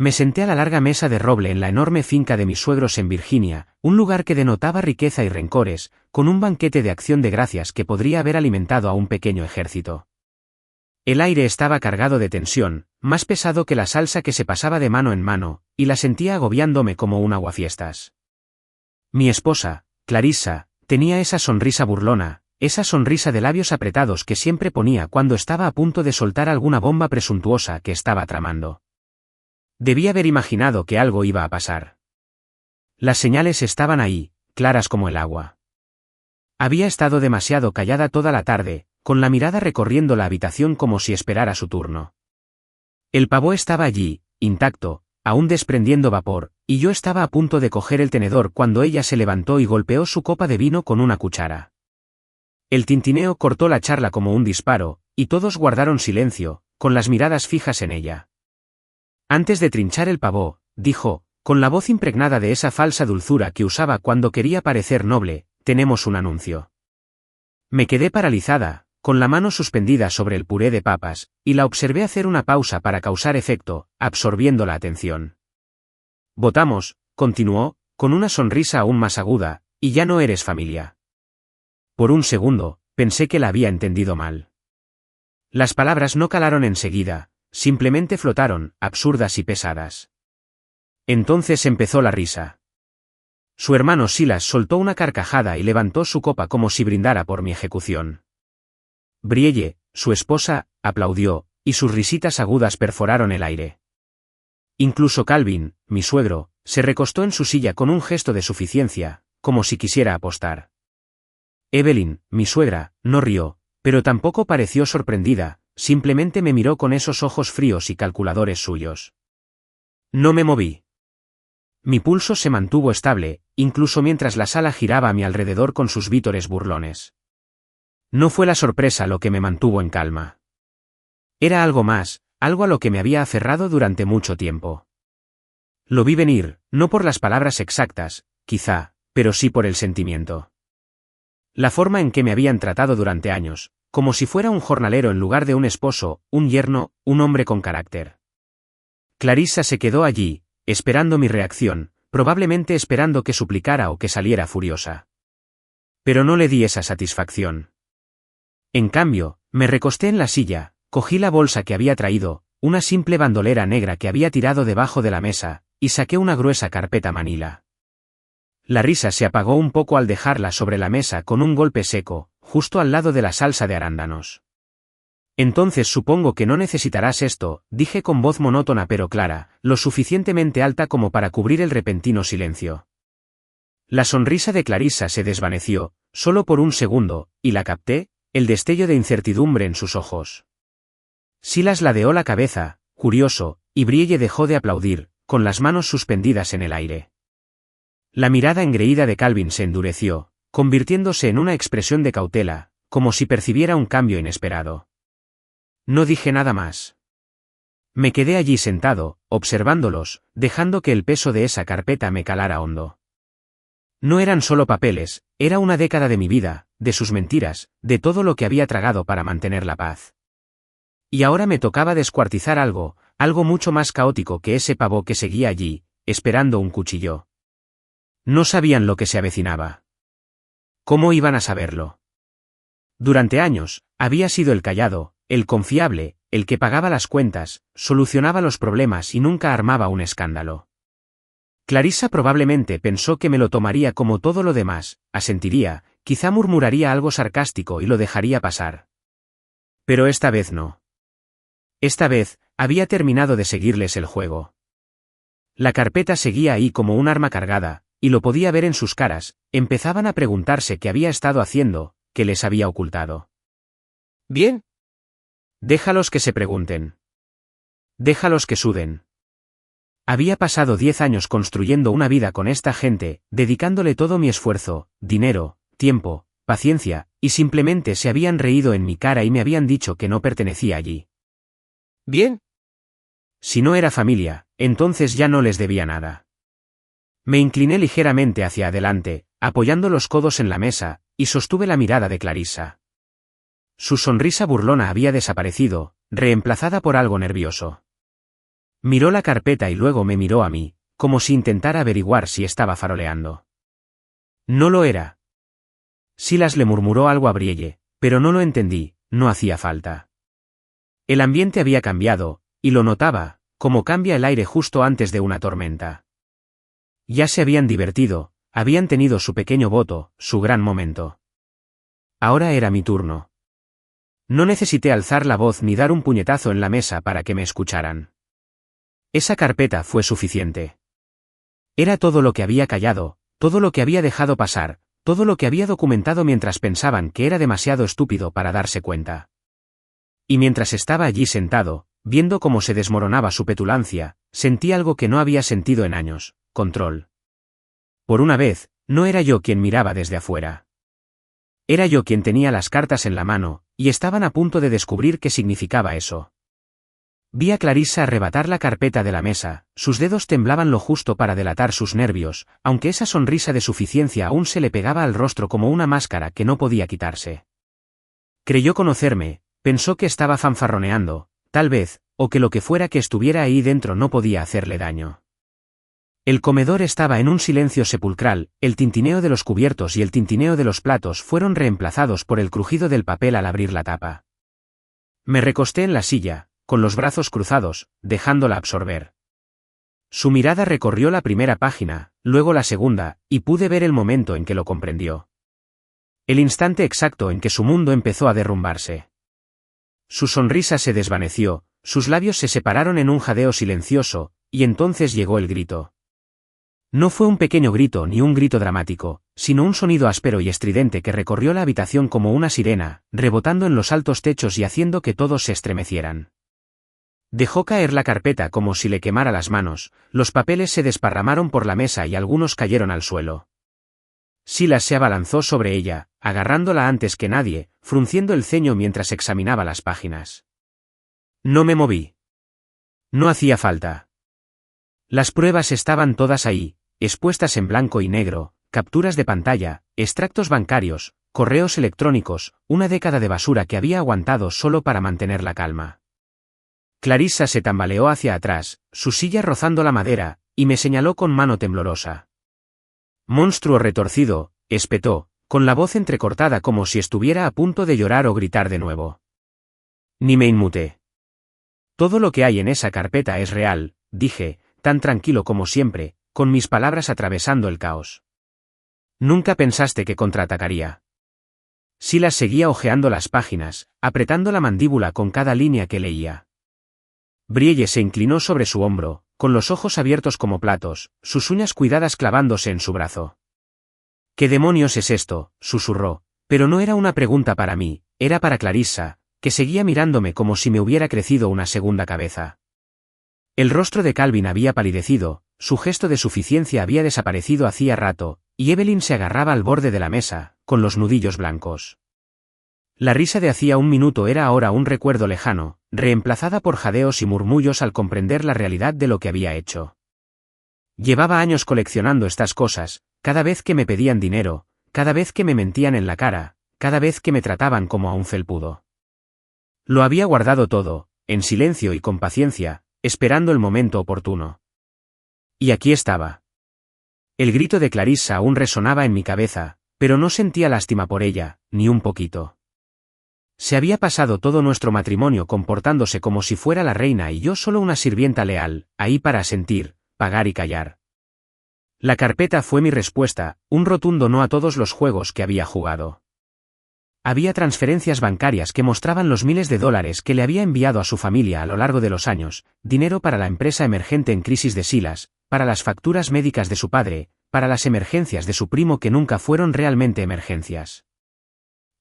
Me senté a la larga mesa de roble en la enorme finca de mis suegros en Virginia, un lugar que denotaba riqueza y rencores, con un banquete de acción de gracias que podría haber alimentado a un pequeño ejército. El aire estaba cargado de tensión, más pesado que la salsa que se pasaba de mano en mano, y la sentía agobiándome como un aguafiestas. Mi esposa, Clarissa, tenía esa sonrisa burlona, esa sonrisa de labios apretados que siempre ponía cuando estaba a punto de soltar alguna bomba presuntuosa que estaba tramando. Debía haber imaginado que algo iba a pasar. Las señales estaban ahí, claras como el agua. Había estado demasiado callada toda la tarde, con la mirada recorriendo la habitación como si esperara su turno. El pavó estaba allí, intacto, aún desprendiendo vapor, y yo estaba a punto de coger el tenedor cuando ella se levantó y golpeó su copa de vino con una cuchara. El tintineo cortó la charla como un disparo, y todos guardaron silencio, con las miradas fijas en ella. Antes de trinchar el pavó, dijo, con la voz impregnada de esa falsa dulzura que usaba cuando quería parecer noble, tenemos un anuncio. Me quedé paralizada, con la mano suspendida sobre el puré de papas, y la observé hacer una pausa para causar efecto, absorbiendo la atención. Votamos, continuó, con una sonrisa aún más aguda, y ya no eres familia. Por un segundo, pensé que la había entendido mal. Las palabras no calaron enseguida, simplemente flotaron, absurdas y pesadas. Entonces empezó la risa. Su hermano Silas soltó una carcajada y levantó su copa como si brindara por mi ejecución. Brielle, su esposa, aplaudió, y sus risitas agudas perforaron el aire. Incluso Calvin, mi suegro, se recostó en su silla con un gesto de suficiencia, como si quisiera apostar. Evelyn, mi suegra, no rió, pero tampoco pareció sorprendida, simplemente me miró con esos ojos fríos y calculadores suyos. No me moví. Mi pulso se mantuvo estable, incluso mientras la sala giraba a mi alrededor con sus vítores burlones. No fue la sorpresa lo que me mantuvo en calma. Era algo más, algo a lo que me había aferrado durante mucho tiempo. Lo vi venir, no por las palabras exactas, quizá, pero sí por el sentimiento. La forma en que me habían tratado durante años, como si fuera un jornalero en lugar de un esposo, un yerno, un hombre con carácter. Clarissa se quedó allí, esperando mi reacción, probablemente esperando que suplicara o que saliera furiosa. Pero no le di esa satisfacción. En cambio, me recosté en la silla, cogí la bolsa que había traído, una simple bandolera negra que había tirado debajo de la mesa, y saqué una gruesa carpeta manila. La risa se apagó un poco al dejarla sobre la mesa con un golpe seco, justo al lado de la salsa de arándanos. Entonces supongo que no necesitarás esto, dije con voz monótona pero clara, lo suficientemente alta como para cubrir el repentino silencio. La sonrisa de Clarissa se desvaneció, solo por un segundo, y la capté, el destello de incertidumbre en sus ojos. Silas ladeó la cabeza, curioso, y Brielle dejó de aplaudir, con las manos suspendidas en el aire. La mirada engreída de Calvin se endureció, convirtiéndose en una expresión de cautela, como si percibiera un cambio inesperado. No dije nada más. Me quedé allí sentado, observándolos, dejando que el peso de esa carpeta me calara hondo. No eran solo papeles, era una década de mi vida, de sus mentiras, de todo lo que había tragado para mantener la paz. Y ahora me tocaba descuartizar algo mucho más caótico que ese pavo que seguía allí, esperando un cuchillo. No sabían lo que se avecinaba. ¿Cómo iban a saberlo? Durante años, había sido el callado, el confiable, el que pagaba las cuentas, solucionaba los problemas y nunca armaba un escándalo. Clarissa probablemente pensó que me lo tomaría como todo lo demás, asentiría, quizá murmuraría algo sarcástico y lo dejaría pasar. Pero esta vez no. Esta vez, había terminado de seguirles el juego. La carpeta seguía ahí como un arma cargada, y lo podía ver en sus caras, empezaban a preguntarse qué había estado haciendo, qué les había ocultado. Bien. Déjalos que se pregunten. Déjalos que suden. Había pasado 10 años construyendo una vida con esta gente, dedicándole todo mi esfuerzo, dinero, tiempo, paciencia, y simplemente se habían reído en mi cara y me habían dicho que no pertenecía allí. Bien. Si no era familia, entonces ya no les debía nada. Me incliné ligeramente hacia adelante, apoyando los codos en la mesa, y sostuve la mirada de Clarissa. Su sonrisa burlona había desaparecido, reemplazada por algo nervioso. Miró la carpeta y luego me miró a mí, como si intentara averiguar si estaba faroleando. No lo era. Silas le murmuró algo a Brielle, pero no lo entendí, no hacía falta. El ambiente había cambiado, y lo notaba, como cambia el aire justo antes de una tormenta. Ya se habían divertido, habían tenido su pequeño voto, su gran momento. Ahora era mi turno. No necesité alzar la voz ni dar un puñetazo en la mesa para que me escucharan. Esa carpeta fue suficiente. Era todo lo que había callado, todo lo que había dejado pasar, todo lo que había documentado mientras pensaban que era demasiado estúpido para darse cuenta. Y mientras estaba allí sentado, viendo cómo se desmoronaba su petulancia, sentí algo que no había sentido en años: control. Por una vez, no era yo quien miraba desde afuera. Era yo quien tenía las cartas en la mano, y estaban a punto de descubrir qué significaba eso. Vi a Clarissa arrebatar la carpeta de la mesa, sus dedos temblaban lo justo para delatar sus nervios, aunque esa sonrisa de suficiencia aún se le pegaba al rostro como una máscara que no podía quitarse. Creyó conocerme, pensó que estaba fanfarroneando, tal vez, o que lo que fuera que estuviera ahí dentro no podía hacerle daño. El comedor estaba en un silencio sepulcral, el tintineo de los cubiertos y el tintineo de los platos fueron reemplazados por el crujido del papel al abrir la tapa. Me recosté en la silla, con los brazos cruzados, dejándola absorber. Su mirada recorrió la primera página, luego la segunda, y pude ver el momento en que lo comprendió. El instante exacto en que su mundo empezó a derrumbarse. Su sonrisa se desvaneció, sus labios se separaron en un jadeo silencioso, y entonces llegó el grito. No fue un pequeño grito ni un grito dramático, sino un sonido áspero y estridente que recorrió la habitación como una sirena, rebotando en los altos techos y haciendo que todos se estremecieran. Dejó caer la carpeta como si le quemara las manos, los papeles se desparramaron por la mesa y algunos cayeron al suelo. Silas se abalanzó sobre ella, agarrándola antes que nadie, frunciendo el ceño mientras examinaba las páginas. No me moví. No hacía falta. Las pruebas estaban todas ahí, expuestas en blanco y negro, capturas de pantalla, extractos bancarios, correos electrónicos, una década de basura que había aguantado solo para mantener la calma. Clarissa se tambaleó hacia atrás, su silla rozando la madera, y me señaló con mano temblorosa. Monstruo retorcido, espetó, con la voz entrecortada como si estuviera a punto de llorar o gritar de nuevo. Ni me inmuté. Todo lo que hay en esa carpeta es real, dije, tan tranquilo como siempre, con mis palabras atravesando el caos. Nunca pensaste que contraatacaría. Silas seguía hojeando las páginas, apretando la mandíbula con cada línea que leía. Brielle se inclinó sobre su hombro, con los ojos abiertos como platos, sus uñas cuidadas clavándose en su brazo. ¿Qué demonios es esto?, susurró, pero no era una pregunta para mí, era para Clarissa, que seguía mirándome como si me hubiera crecido una segunda cabeza. El rostro de Calvin había palidecido, su gesto de suficiencia había desaparecido hacía rato, y Evelyn se agarraba al borde de la mesa, con los nudillos blancos. La risa de hacía un minuto era ahora un recuerdo lejano, reemplazada por jadeos y murmullos al comprender la realidad de lo que había hecho. Llevaba años coleccionando estas cosas, cada vez que me pedían dinero, cada vez que me mentían en la cara, cada vez que me trataban como a un felpudo. Lo había guardado todo, en silencio y con paciencia, esperando el momento oportuno. Y aquí estaba. El grito de Clarissa aún resonaba en mi cabeza, pero no sentía lástima por ella, ni un poquito. Se había pasado todo nuestro matrimonio comportándose como si fuera la reina y yo solo una sirvienta leal, ahí para asentir, pagar y callar. La carpeta fue mi respuesta, un rotundo no a todos los juegos que había jugado. Había transferencias bancarias que mostraban los miles de dólares que le había enviado a su familia a lo largo de los años, dinero para la empresa emergente en crisis de Silas, para las facturas médicas de su padre, para las emergencias de su primo que nunca fueron realmente emergencias.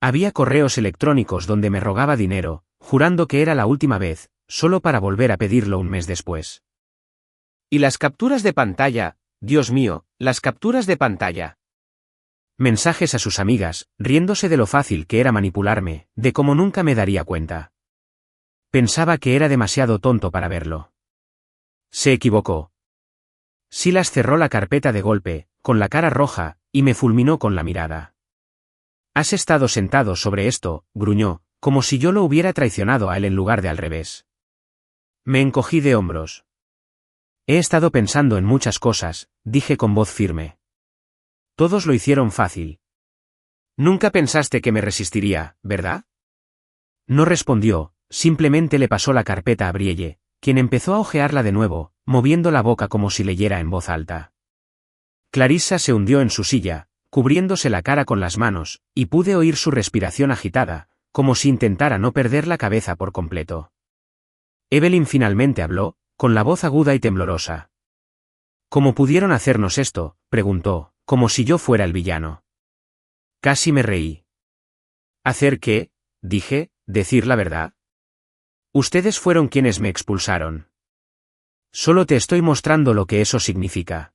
Había correos electrónicos donde me rogaba dinero, jurando que era la última vez, solo para volver a pedirlo un mes después. Y las capturas de pantalla, Dios mío, las capturas de pantalla. Mensajes a sus amigas, riéndose de lo fácil que era manipularme, de cómo nunca me daría cuenta. Pensaba que era demasiado tonto para verlo. Se equivocó. Silas cerró la carpeta de golpe, con la cara roja, y me fulminó con la mirada. Has estado sentado sobre esto, gruñó, como si yo lo hubiera traicionado a él en lugar de al revés. Me encogí de hombros. He estado pensando en muchas cosas, dije con voz firme. Todos lo hicieron fácil. Nunca pensaste que me resistiría, ¿verdad? No respondió, simplemente le pasó la carpeta a Brielle, quien empezó a hojearla de nuevo, moviendo la boca como si leyera en voz alta. Clarissa se hundió en su silla, cubriéndose la cara con las manos, y pude oír su respiración agitada, como si intentara no perder la cabeza por completo. Evelyn finalmente habló, con la voz aguda y temblorosa. ¿Cómo pudieron hacernos esto?, preguntó, como si yo fuera el villano. Casi me reí. ¿Hacer qué?, dije, ¿decir la verdad? Ustedes fueron quienes me expulsaron. Solo te estoy mostrando lo que eso significa.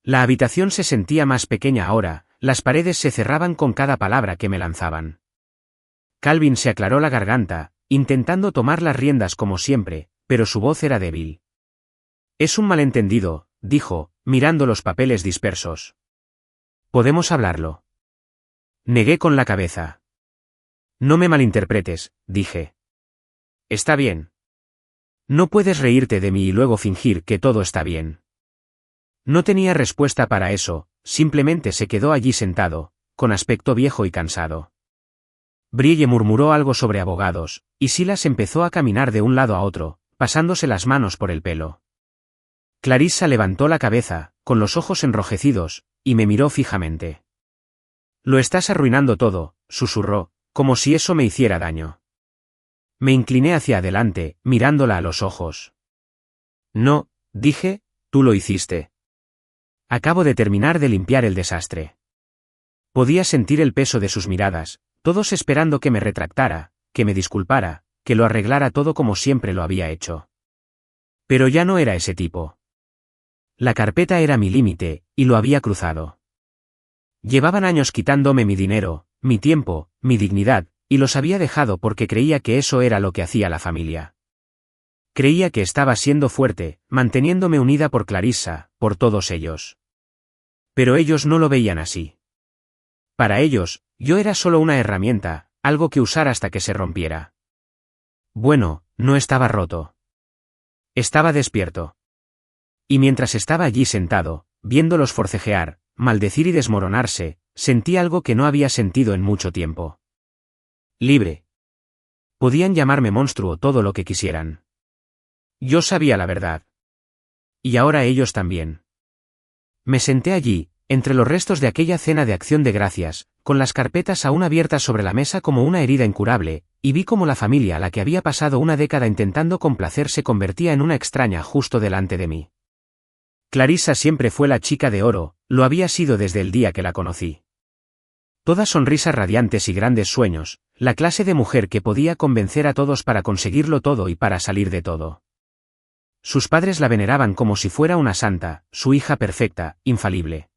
La habitación se sentía más pequeña ahora, las paredes se cerraban con cada palabra que me lanzaban. Calvin se aclaró la garganta, intentando tomar las riendas como siempre, pero su voz era débil. Es un malentendido, dijo, mirando los papeles dispersos. ¿Podemos hablarlo? Negué con la cabeza. No me malinterpretes, dije. Está bien. No puedes reírte de mí y luego fingir que todo está bien. No tenía respuesta para eso, simplemente se quedó allí sentado, con aspecto viejo y cansado. Brielle murmuró algo sobre abogados, y Silas empezó a caminar de un lado a otro, pasándose las manos por el pelo. Clarissa levantó la cabeza, con los ojos enrojecidos, y me miró fijamente. Lo estás arruinando todo, susurró, como si eso me hiciera daño. Me incliné hacia adelante, mirándola a los ojos. No, dije, tú lo hiciste. Acabo de terminar de limpiar el desastre. Podía sentir el peso de sus miradas, todos esperando que me retractara, que me disculpara, que lo arreglara todo como siempre lo había hecho. Pero ya no era ese tipo. La carpeta era mi límite, y lo había cruzado. Llevaban años quitándome mi dinero, mi tiempo, mi dignidad, y los había dejado porque creía que eso era lo que hacía la familia. Creía que estaba siendo fuerte, manteniéndome unida por Clarissa, por todos ellos. Pero ellos no lo veían así. Para ellos, yo era solo una herramienta, algo que usar hasta que se rompiera. Bueno, no estaba roto. Estaba despierto. Y mientras estaba allí sentado, viéndolos forcejear, maldecir y desmoronarse, sentí algo que no había sentido en mucho tiempo. Libre. Podían llamarme monstruo todo lo que quisieran. Yo sabía la verdad. Y ahora ellos también. Me senté allí, entre los restos de aquella cena de acción de gracias, con las carpetas aún abiertas sobre la mesa como una herida incurable, y vi cómo la familia a la que había pasado una década intentando complacer se convertía en una extraña justo delante de mí. Clarissa siempre fue la chica de oro, lo había sido desde el día que la conocí. Todas sonrisas radiantes y grandes sueños, la clase de mujer que podía convencer a todos para conseguirlo todo y para salir de todo. Sus padres la veneraban como si fuera una santa, su hija perfecta, infalible.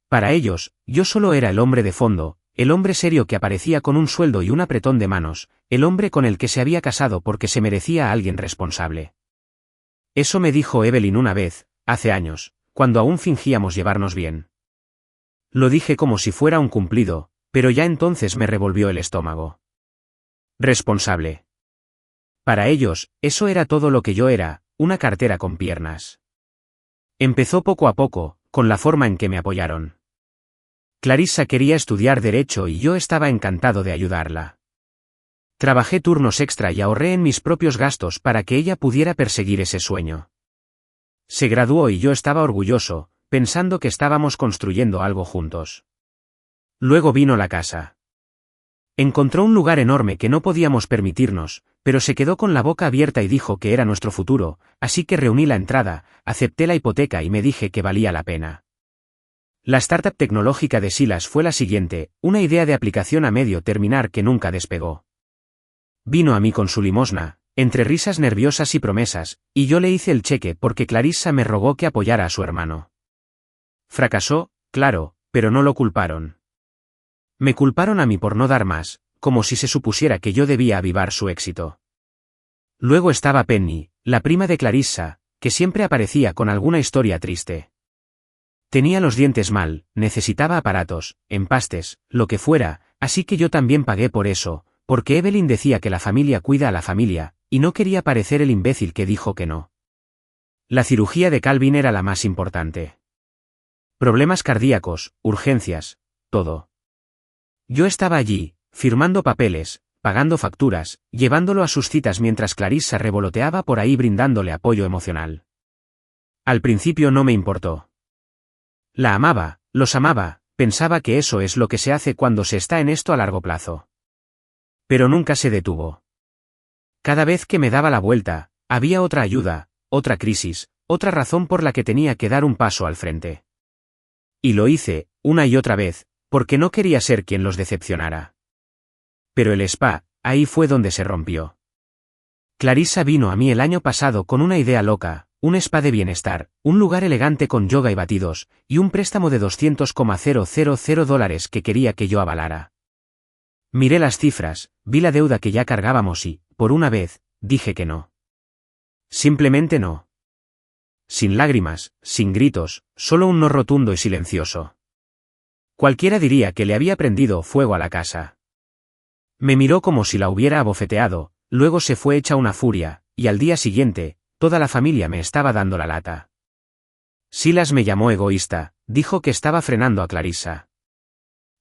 Para ellos, yo solo era el hombre de fondo, el hombre serio que aparecía con un sueldo y un apretón de manos, el hombre con el que se había casado porque se merecía a alguien responsable. Eso me dijo Evelyn una vez, hace años, cuando aún fingíamos llevarnos bien. Lo dije como si fuera un cumplido, pero ya entonces me revolvió el estómago. Responsable. Para ellos, eso era todo lo que yo era, una cartera con piernas. Empezó poco a poco, con la forma en que me apoyaron. Clarissa quería estudiar Derecho y yo estaba encantado de ayudarla. Trabajé turnos extra y ahorré en mis propios gastos para que ella pudiera perseguir ese sueño. Se graduó y yo estaba orgulloso, pensando que estábamos construyendo algo juntos. Luego vino la casa. Encontró un lugar enorme que no podíamos permitirnos, pero se quedó con la boca abierta y dijo que era nuestro futuro, así que reuní la entrada, acepté la hipoteca y me dije que valía la pena. La startup tecnológica de Silas fue la siguiente, una idea de aplicación a medio terminar que nunca despegó. Vino a mí con su limosna, entre risas nerviosas y promesas, y yo le hice el cheque porque Clarissa me rogó que apoyara a su hermano. Fracasó, claro, pero no lo culparon. Me culparon a mí por no dar más, como si se supusiera que yo debía avivar su éxito. Luego estaba Penny, la prima de Clarissa, que siempre aparecía con alguna historia triste. Tenía los dientes mal, necesitaba aparatos, empastes, lo que fuera, así que yo también pagué por eso, porque Evelyn decía que la familia cuida a la familia, y no quería parecer el imbécil que dijo que no. La cirugía de Calvin era la más importante. Problemas cardíacos, urgencias, todo. Yo estaba allí, firmando papeles, pagando facturas, llevándolo a sus citas mientras Clarissa revoloteaba por ahí brindándole apoyo emocional. Al principio no me importó. La amaba, los amaba, pensaba que eso es lo que se hace cuando se está en esto a largo plazo. Pero nunca se detuvo. Cada vez que me daba la vuelta, había otra ayuda, otra crisis, otra razón por la que tenía que dar un paso al frente. Y lo hice, una y otra vez, porque no quería ser quien los decepcionara. Pero el spa, ahí fue donde se rompió. Clarissa vino a mí el año pasado con una idea loca, un spa de bienestar, un lugar elegante con yoga y batidos, y un préstamo de $200,000 que quería que yo avalara. Miré las cifras, vi la deuda que ya cargábamos y, por una vez, dije que no. Simplemente no. Sin lágrimas, sin gritos, solo un no rotundo y silencioso. Cualquiera diría que le había prendido fuego a la casa. Me miró como si la hubiera abofeteado, luego se fue hecha una furia, y al día siguiente, toda la familia me estaba dando la lata. Silas me llamó egoísta, dijo que estaba frenando a Clarissa.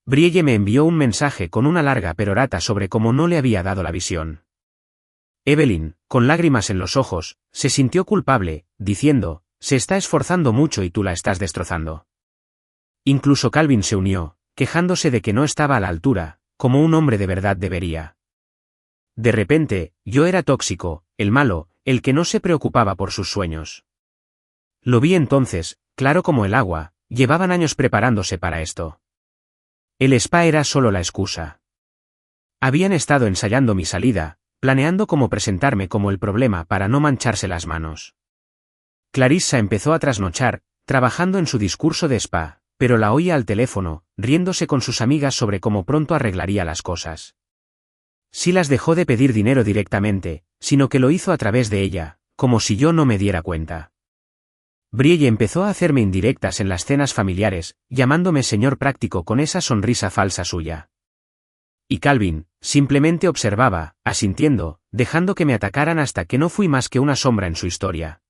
Brielle me envió un mensaje con una larga perorata sobre cómo no le había dado la visión. Evelyn, con lágrimas en los ojos, se sintió culpable, diciendo, se está esforzando mucho y tú la estás destrozando. Incluso Calvin se unió, quejándose de que no estaba a la altura, como un hombre de verdad debería. De repente, yo era tóxico, el malo, el que no se preocupaba por sus sueños. Lo vi entonces, claro como el agua, llevaban años preparándose para esto. El spa era solo la excusa. Habían estado ensayando mi salida, planeando cómo presentarme como el problema para no mancharse las manos. Clarissa empezó a trasnochar, trabajando en su discurso de spa, pero la oía al teléfono, riéndose con sus amigas sobre cómo pronto arreglaría las cosas. Silas dejó de pedir dinero directamente, sino que lo hizo a través de ella, como si yo no me diera cuenta. Brielle empezó a hacerme indirectas en las cenas familiares, llamándome señor práctico con esa sonrisa falsa suya. Y Calvin, simplemente observaba, asintiendo, dejando que me atacaran hasta que no fui más que una sombra en su historia.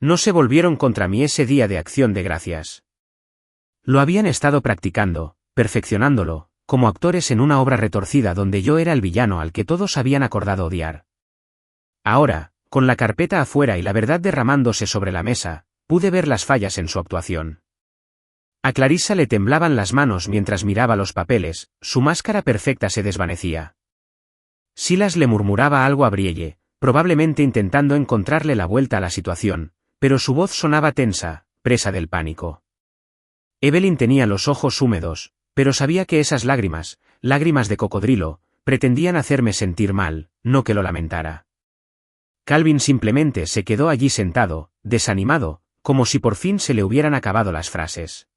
No se volvieron contra mí ese día de acción de gracias. Lo habían estado practicando, perfeccionándolo, como actores en una obra retorcida donde yo era el villano al que todos habían acordado odiar. Ahora, con la carpeta afuera y la verdad derramándose sobre la mesa, pude ver las fallas en su actuación. A Clarissa le temblaban las manos mientras miraba los papeles, su máscara perfecta se desvanecía. Silas le murmuraba algo a Brielle, probablemente intentando encontrarle la vuelta a la situación, pero su voz sonaba tensa, presa del pánico. Evelyn tenía los ojos húmedos, pero sabía que esas lágrimas, lágrimas de cocodrilo, pretendían hacerme sentir mal, no que lo lamentara. Calvin simplemente se quedó allí sentado, desanimado, como si por fin se le hubieran acabado las frases.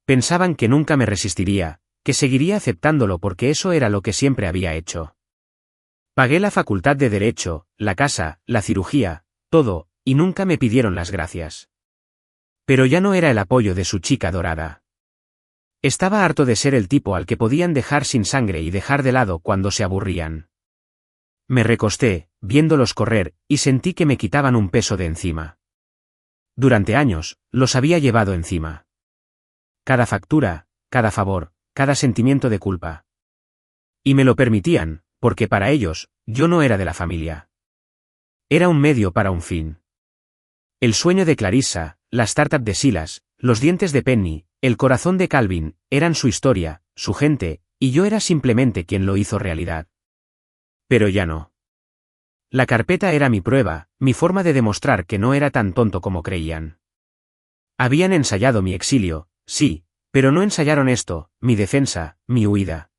Pensaban que nunca me resistiría, que seguiría aceptándolo porque eso era lo que siempre había hecho. Pagué la facultad de Derecho, la casa, la cirugía, todo, y nunca me pidieron las gracias. Pero ya no era el apoyo de su chica dorada. Estaba harto de ser el tipo al que podían dejar sin sangre y dejar de lado cuando se aburrían. Me recosté, viéndolos correr, y sentí que me quitaban un peso de encima. Durante años, los había llevado encima. Cada factura, cada favor, cada sentimiento de culpa. Y me lo permitían, porque para ellos, yo no era de la familia. Era un medio para un fin. El sueño de Clarissa, la startup de Silas, los dientes de Penny, el corazón de Calvin, eran su historia, su gente, y yo era simplemente quien lo hizo realidad. Pero ya no. La carpeta era mi prueba, mi forma de demostrar que no era tan tonto como creían. Habían ensayado mi exilio, sí, pero no ensayaron esto, mi defensa, mi huida.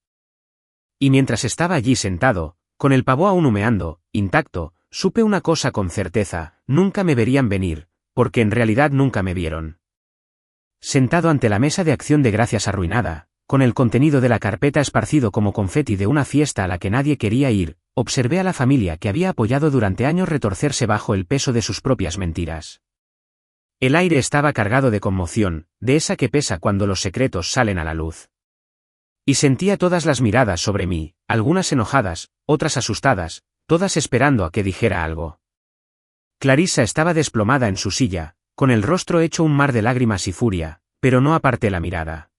Y mientras estaba allí sentado, con el pavo aún humeando, intacto, supe una cosa con certeza, nunca me verían venir, porque en realidad nunca me vieron. Sentado ante la mesa de acción de gracias arruinada, con el contenido de la carpeta esparcido como confeti de una fiesta a la que nadie quería ir, observé a la familia que había apoyado durante años retorcerse bajo el peso de sus propias mentiras. El aire estaba cargado de conmoción, de esa que pesa cuando los secretos salen a la luz. Y sentía todas las miradas sobre mí, algunas enojadas, otras asustadas, todas esperando a que dijera algo. Clarissa estaba desplomada en su silla, con el rostro hecho un mar de lágrimas y furia, pero no aparté la mirada.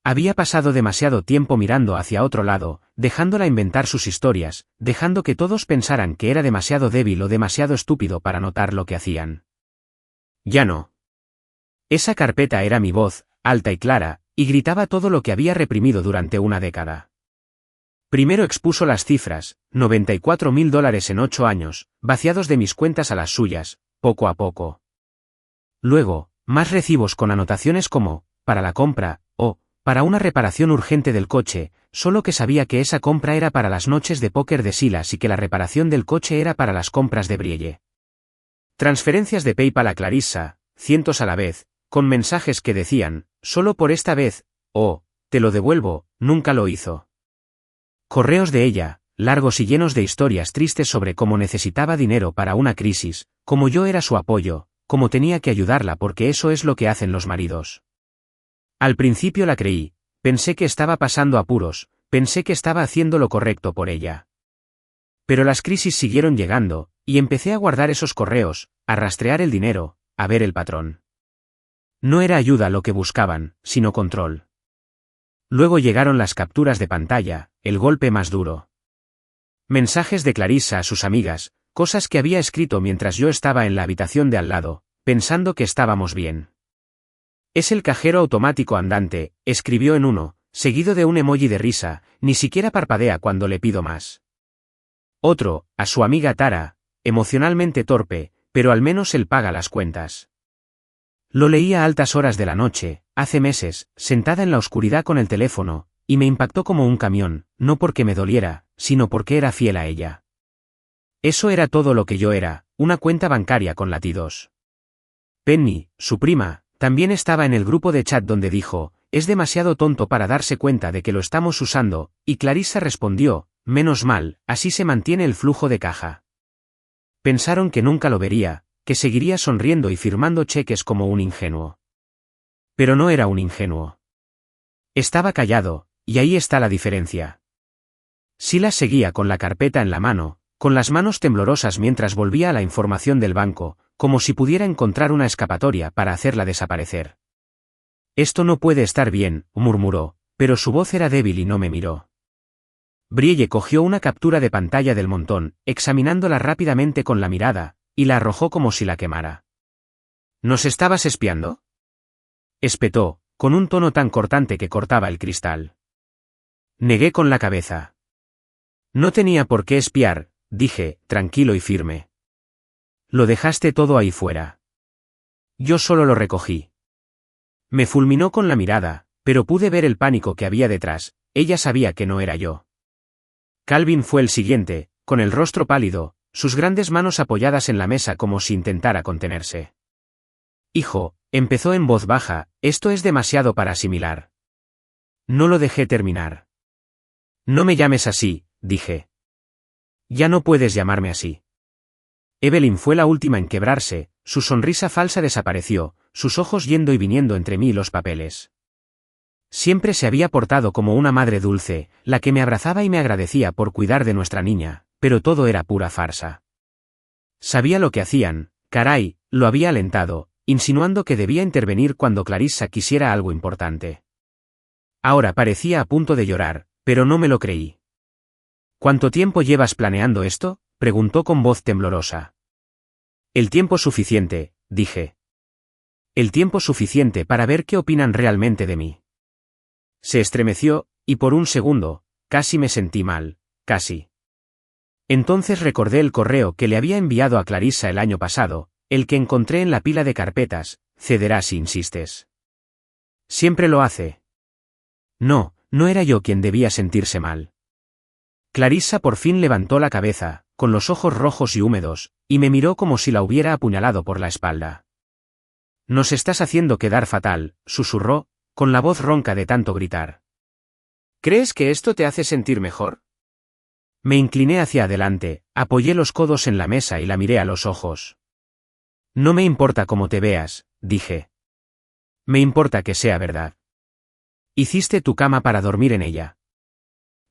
Había pasado demasiado tiempo mirando hacia otro lado, dejándola inventar sus historias, dejando que todos pensaran que era demasiado débil o demasiado estúpido para notar lo que hacían. Ya no. Esa carpeta era mi voz, alta y clara, y gritaba todo lo que había reprimido durante una década. Primero expuso las cifras, $94.000 en 8 años, vaciados de mis cuentas a las suyas, poco a poco. Luego, más recibos con anotaciones como, para la compra, o, para una reparación urgente del coche, solo que sabía que esa compra era para las noches de póker de Silas y que la reparación del coche era para las compras de Brielle. Transferencias de PayPal a Clarissa, cientos a la vez, con mensajes que decían, solo por esta vez, o, te lo devuelvo, nunca lo hizo. Correos de ella, largos y llenos de historias tristes sobre cómo necesitaba dinero para una crisis, como yo era su apoyo, como tenía que ayudarla porque eso es lo que hacen los maridos. Al principio la creí, pensé que estaba pasando apuros, pensé que estaba haciendo lo correcto por ella. Pero las crisis siguieron llegando, y empecé a guardar esos correos, a rastrear el dinero, a ver el patrón. No era ayuda lo que buscaban, sino control. Luego llegaron las capturas de pantalla, el golpe más duro. Mensajes de Clarissa a sus amigas, cosas que había escrito mientras yo estaba en la habitación de al lado, pensando que estábamos bien. Es el cajero automático andante, escribió en uno, seguido de un emoji de risa, ni siquiera parpadea cuando le pido más. Otro, a su amiga Tara, emocionalmente torpe, pero al menos él paga las cuentas. Lo leí a altas horas de la noche, hace meses, sentada en la oscuridad con el teléfono, y me impactó como un camión, no porque me doliera, sino porque era fiel a ella. Eso era todo lo que yo era, una cuenta bancaria con latidos. Penny, su prima, también estaba en el grupo de chat donde dijo, es demasiado tonto para darse cuenta de que lo estamos usando, y Clarissa respondió, menos mal, así se mantiene el flujo de caja. Pensaron que nunca lo vería, que seguiría sonriendo y firmando cheques como un ingenuo. Pero no era un ingenuo. Estaba callado, y ahí está la diferencia. Silas seguía con la carpeta en la mano, con las manos temblorosas mientras volvía a la información del banco, como si pudiera encontrar una escapatoria para hacerla desaparecer. Esto no puede estar bien, murmuró, pero su voz era débil y no me miró. Brielle cogió una captura de pantalla del montón, examinándola rápidamente con la mirada, y la arrojó como si la quemara. ¿Nos estabas espiando?, espetó, con un tono tan cortante que cortaba el cristal. Negué con la cabeza. No tenía por qué espiar, dije, tranquilo y firme. Lo dejaste todo ahí fuera. Yo solo lo recogí. Me fulminó con la mirada, pero pude ver el pánico que había detrás, ella sabía que no era yo. Calvin fue el siguiente, con el rostro pálido, sus grandes manos apoyadas en la mesa como si intentara contenerse. Hijo, empezó en voz baja, esto es demasiado para asimilar. No lo dejé terminar. No me llames así, dije. Ya no puedes llamarme así. Evelyn fue la última en quebrarse, su sonrisa falsa desapareció, sus ojos yendo y viniendo entre mí y los papeles. Siempre se había portado como una madre dulce, la que me abrazaba y me agradecía por cuidar de nuestra niña, pero todo era pura farsa. Sabía lo que hacían, caray, lo había alentado, insinuando que debía intervenir cuando Clarissa quisiera algo importante. Ahora parecía a punto de llorar, pero no me lo creí. ¿Cuánto tiempo llevas planeando esto?, preguntó con voz temblorosa. El tiempo suficiente, dije. El tiempo suficiente para ver qué opinan realmente de mí. Se estremeció, y por un segundo, casi me sentí mal, casi. Entonces recordé el correo que le había enviado a Clarissa el año pasado, el que encontré en la pila de carpetas, cederás si insistes. Siempre lo hace. No, no era yo quien debía sentirse mal. Clarissa por fin levantó la cabeza, con los ojos rojos y húmedos, y me miró como si la hubiera apuñalado por la espalda. Nos estás haciendo quedar fatal, susurró, con la voz ronca de tanto gritar. ¿Crees que esto te hace sentir mejor? Me incliné hacia adelante, apoyé los codos en la mesa y la miré a los ojos. No me importa cómo te veas, dije. Me importa que sea verdad. Hiciste tu cama para dormir en ella.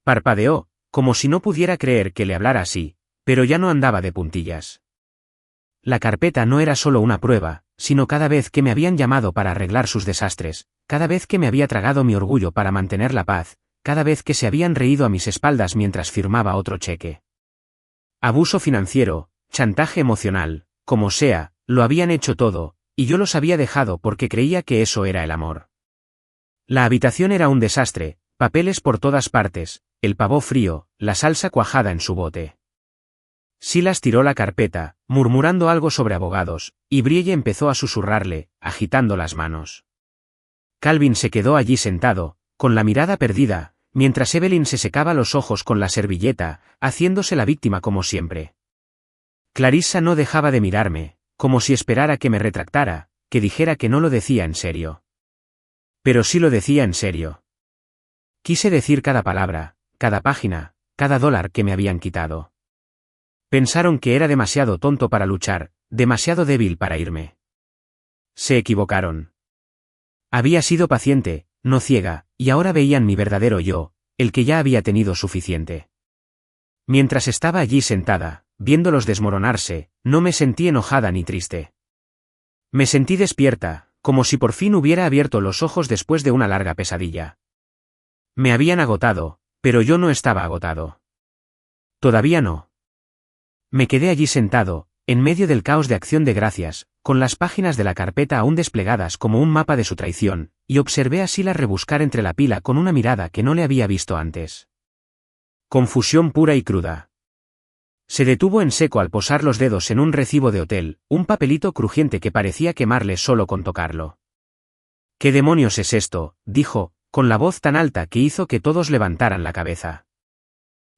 Parpadeó, como si no pudiera creer que le hablara así, pero ya no andaba de puntillas. La carpeta no era solo una prueba, sino cada vez que me habían llamado para arreglar sus desastres, cada vez que me había tragado mi orgullo para mantener la paz, cada vez que se habían reído a mis espaldas mientras firmaba otro cheque. Abuso financiero, chantaje emocional, como sea, lo habían hecho todo, y yo los había dejado porque creía que eso era el amor. La habitación era un desastre, papeles por todas partes, el pavó frío, la salsa cuajada en su bote. Silas tiró la carpeta, murmurando algo sobre abogados, y Brielle empezó a susurrarle, agitando las manos. Calvin se quedó allí sentado, con la mirada perdida, mientras Evelyn se secaba los ojos con la servilleta, haciéndose la víctima como siempre. Clarissa no dejaba de mirarme, como si esperara que me retractara, que dijera que no lo decía en serio. Pero sí lo decía en serio. Quise decir cada palabra, cada página, cada dólar que me habían quitado. Pensaron que era demasiado tonto para luchar, demasiado débil para irme. Se equivocaron. Había sido paciente, no ciega, y ahora veían mi verdadero yo, el que ya había tenido suficiente. Mientras estaba allí sentada, viéndolos desmoronarse, no me sentí enojada ni triste. Me sentí despierta, como si por fin hubiera abierto los ojos después de una larga pesadilla. Me habían agotado, pero yo no estaba agotado. Todavía no. Me quedé allí sentado, en medio del caos de Acción de Gracias, con las páginas de la carpeta aún desplegadas como un mapa de su traición, y observé a Silas rebuscar entre la pila con una mirada que no le había visto antes. Confusión pura y cruda. Se detuvo en seco al posar los dedos en un recibo de hotel, un papelito crujiente que parecía quemarle solo con tocarlo. ¿Qué demonios es esto?, dijo, con la voz tan alta que hizo que todos levantaran la cabeza.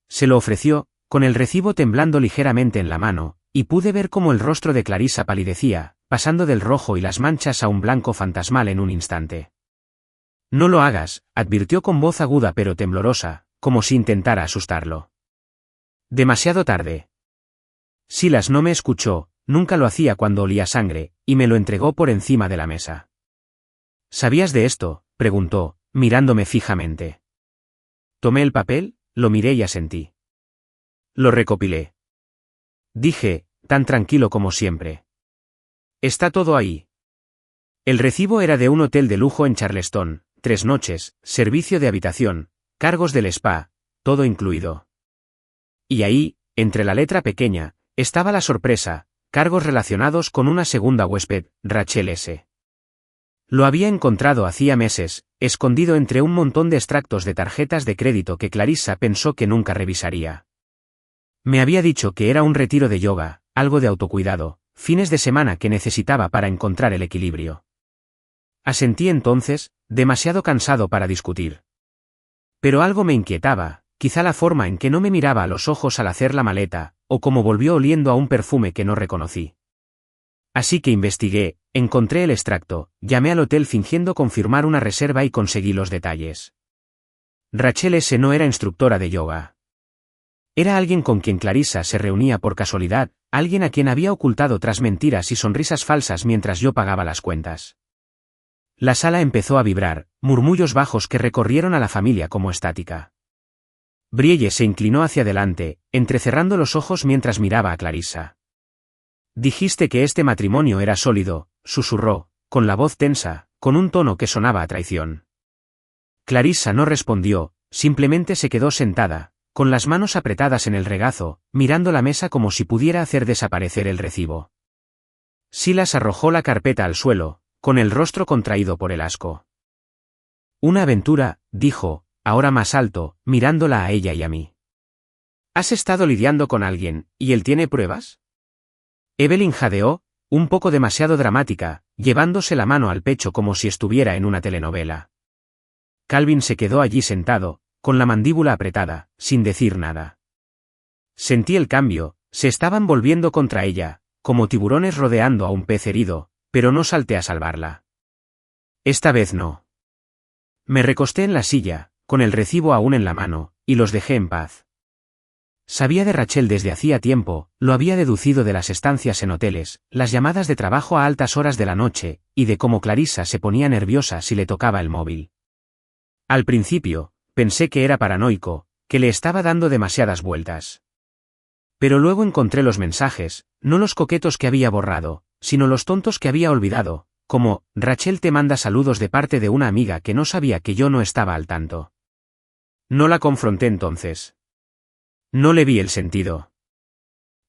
Se lo ofreció, con el recibo temblando ligeramente en la mano, y pude ver cómo el rostro de Clarissa palidecía, pasando del rojo y las manchas a un blanco fantasmal en un instante. No lo hagas, advirtió con voz aguda pero temblorosa, como si intentara asustarlo. Demasiado tarde. Silas no me escuchó, nunca lo hacía cuando olía sangre, y me lo entregó por encima de la mesa. ¿Sabías de esto?, preguntó, mirándome fijamente. Tomé el papel, lo miré y asentí. Lo recopilé. Dije, tan tranquilo como siempre. Está todo ahí. El recibo era de un hotel de lujo en Charleston, 3 noches, servicio de habitación, cargos del spa, todo incluido. Y ahí, entre la letra pequeña, estaba la sorpresa, cargos relacionados con una segunda huésped, Rachel S. Lo había encontrado hacía meses, escondido entre un montón de extractos de tarjetas de crédito que Clarissa pensó que nunca revisaría. Me había dicho que era un retiro de yoga, algo de autocuidado, fines de semana que necesitaba para encontrar el equilibrio. Asentí entonces, demasiado cansado para discutir. Pero algo me inquietaba, quizá la forma en que no me miraba a los ojos al hacer la maleta, o cómo volvió oliendo a un perfume que no reconocí. Así que investigué, encontré el extracto, llamé al hotel fingiendo confirmar una reserva y conseguí los detalles. Rachel S. no era instructora de yoga. Era alguien con quien Clarissa se reunía por casualidad, alguien a quien había ocultado tras mentiras y sonrisas falsas mientras yo pagaba las cuentas. La sala empezó a vibrar, murmullos bajos que recorrieron a la familia como estática. Brielle se inclinó hacia adelante, entrecerrando los ojos mientras miraba a Clarissa. Dijiste que este matrimonio era sólido, susurró, con la voz tensa, con un tono que sonaba a traición. Clarissa no respondió, simplemente se quedó sentada, con las manos apretadas en el regazo, mirando la mesa como si pudiera hacer desaparecer el recibo. Silas arrojó la carpeta al suelo, con el rostro contraído por el asco. Una aventura, dijo, ahora más alto, mirándola a ella y a mí. ¿Has estado lidiando con alguien, y él tiene pruebas? Evelyn jadeó, un poco demasiado dramática, llevándose la mano al pecho como si estuviera en una telenovela. Calvin se quedó allí sentado, con la mandíbula apretada, sin decir nada. Sentí el cambio, se estaban volviendo contra ella, como tiburones rodeando a un pez herido, pero no salté a salvarla. Esta vez no. Me recosté en la silla, con el recibo aún en la mano, y los dejé en paz. Sabía de Rachel desde hacía tiempo, lo había deducido de las estancias en hoteles, las llamadas de trabajo a altas horas de la noche, y de cómo Clarissa se ponía nerviosa si le tocaba el móvil. Al principio, pensé que era paranoico, que le estaba dando demasiadas vueltas. Pero luego encontré los mensajes, no los coquetos que había borrado, sino los tontos que había olvidado, como, Rachel te manda saludos de parte de una amiga que no sabía que yo no estaba al tanto. No la confronté entonces. No le vi el sentido.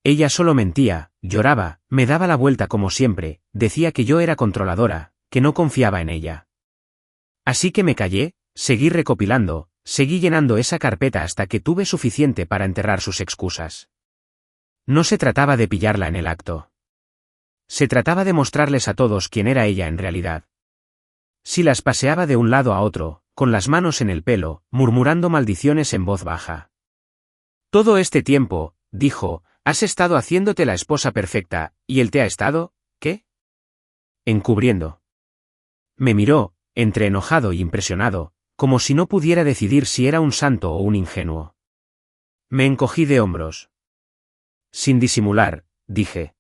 Ella solo mentía, lloraba, me daba la vuelta como siempre, decía que yo era controladora, que no confiaba en ella. Así que me callé, seguí recopilando, seguí llenando esa carpeta hasta que tuve suficiente para enterrar sus excusas. No se trataba de pillarla en el acto. Se trataba de mostrarles a todos quién era ella en realidad. Silas paseaba de un lado a otro, con las manos en el pelo, murmurando maldiciones en voz baja. Todo este tiempo, dijo, has estado haciéndote la esposa perfecta, ¿y él te ha estado, qué? Encubriendo. Me miró, entre enojado y impresionado, como si no pudiera decidir si era un santo o un ingenuo. Me encogí de hombros. Sin disimular, dije.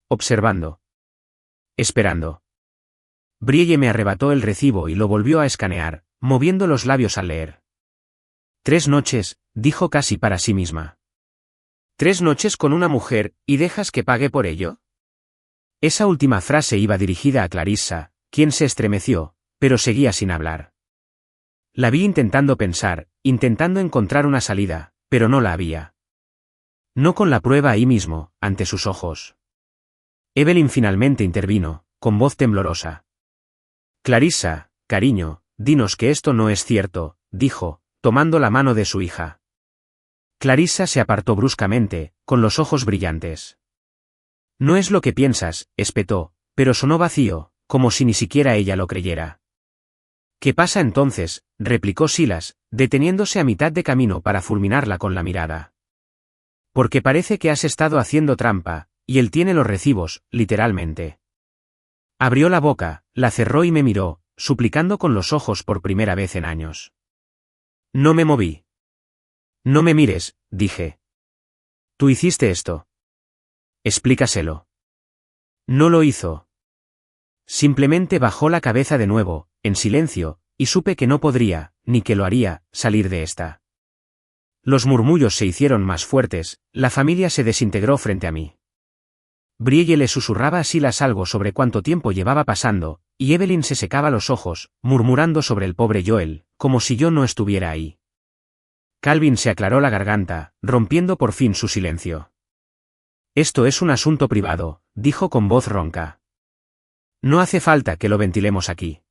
Observando. Esperando. Brielle me arrebató el recibo y lo volvió a escanear, moviendo los labios al leer. 3 noches, dijo casi para sí misma. 3 noches con una mujer, ¿y dejas que pague por ello? Esa última frase iba dirigida a Clarissa, quien se estremeció, pero seguía sin hablar. La vi intentando pensar, intentando encontrar una salida, pero no la había. No con la prueba ahí mismo, ante sus ojos. Evelyn finalmente intervino, con voz temblorosa. Clarissa, cariño, dinos que esto no es cierto, dijo, tomando la mano de su hija. Clarissa se apartó bruscamente, con los ojos brillantes. No es lo que piensas, espetó, pero sonó vacío, como si ni siquiera ella lo creyera. ¿Qué pasa entonces?, replicó Silas, deteniéndose a mitad de camino para fulminarla con la mirada. Porque parece que has estado haciendo trampa, y él tiene los recibos, literalmente. Abrió la boca, la cerró y me miró, suplicando con los ojos por primera vez en años. No me moví. No me mires, dije. Tú hiciste esto. Explícaselo. No lo hizo. Simplemente bajó la cabeza de nuevo, en silencio, y supe que no podría, ni que lo haría, salir de esta. Los murmullos se hicieron más fuertes, la familia se desintegró frente a mí. Brielle le susurraba a Silas algo sobre cuánto tiempo llevaba pasando, y Evelyn se secaba los ojos, murmurando sobre el pobre Joel, como si yo no estuviera ahí. Calvin se aclaró la garganta, rompiendo por fin su silencio. Esto es un asunto privado, dijo con voz ronca. No hace falta que lo ventilemos aquí.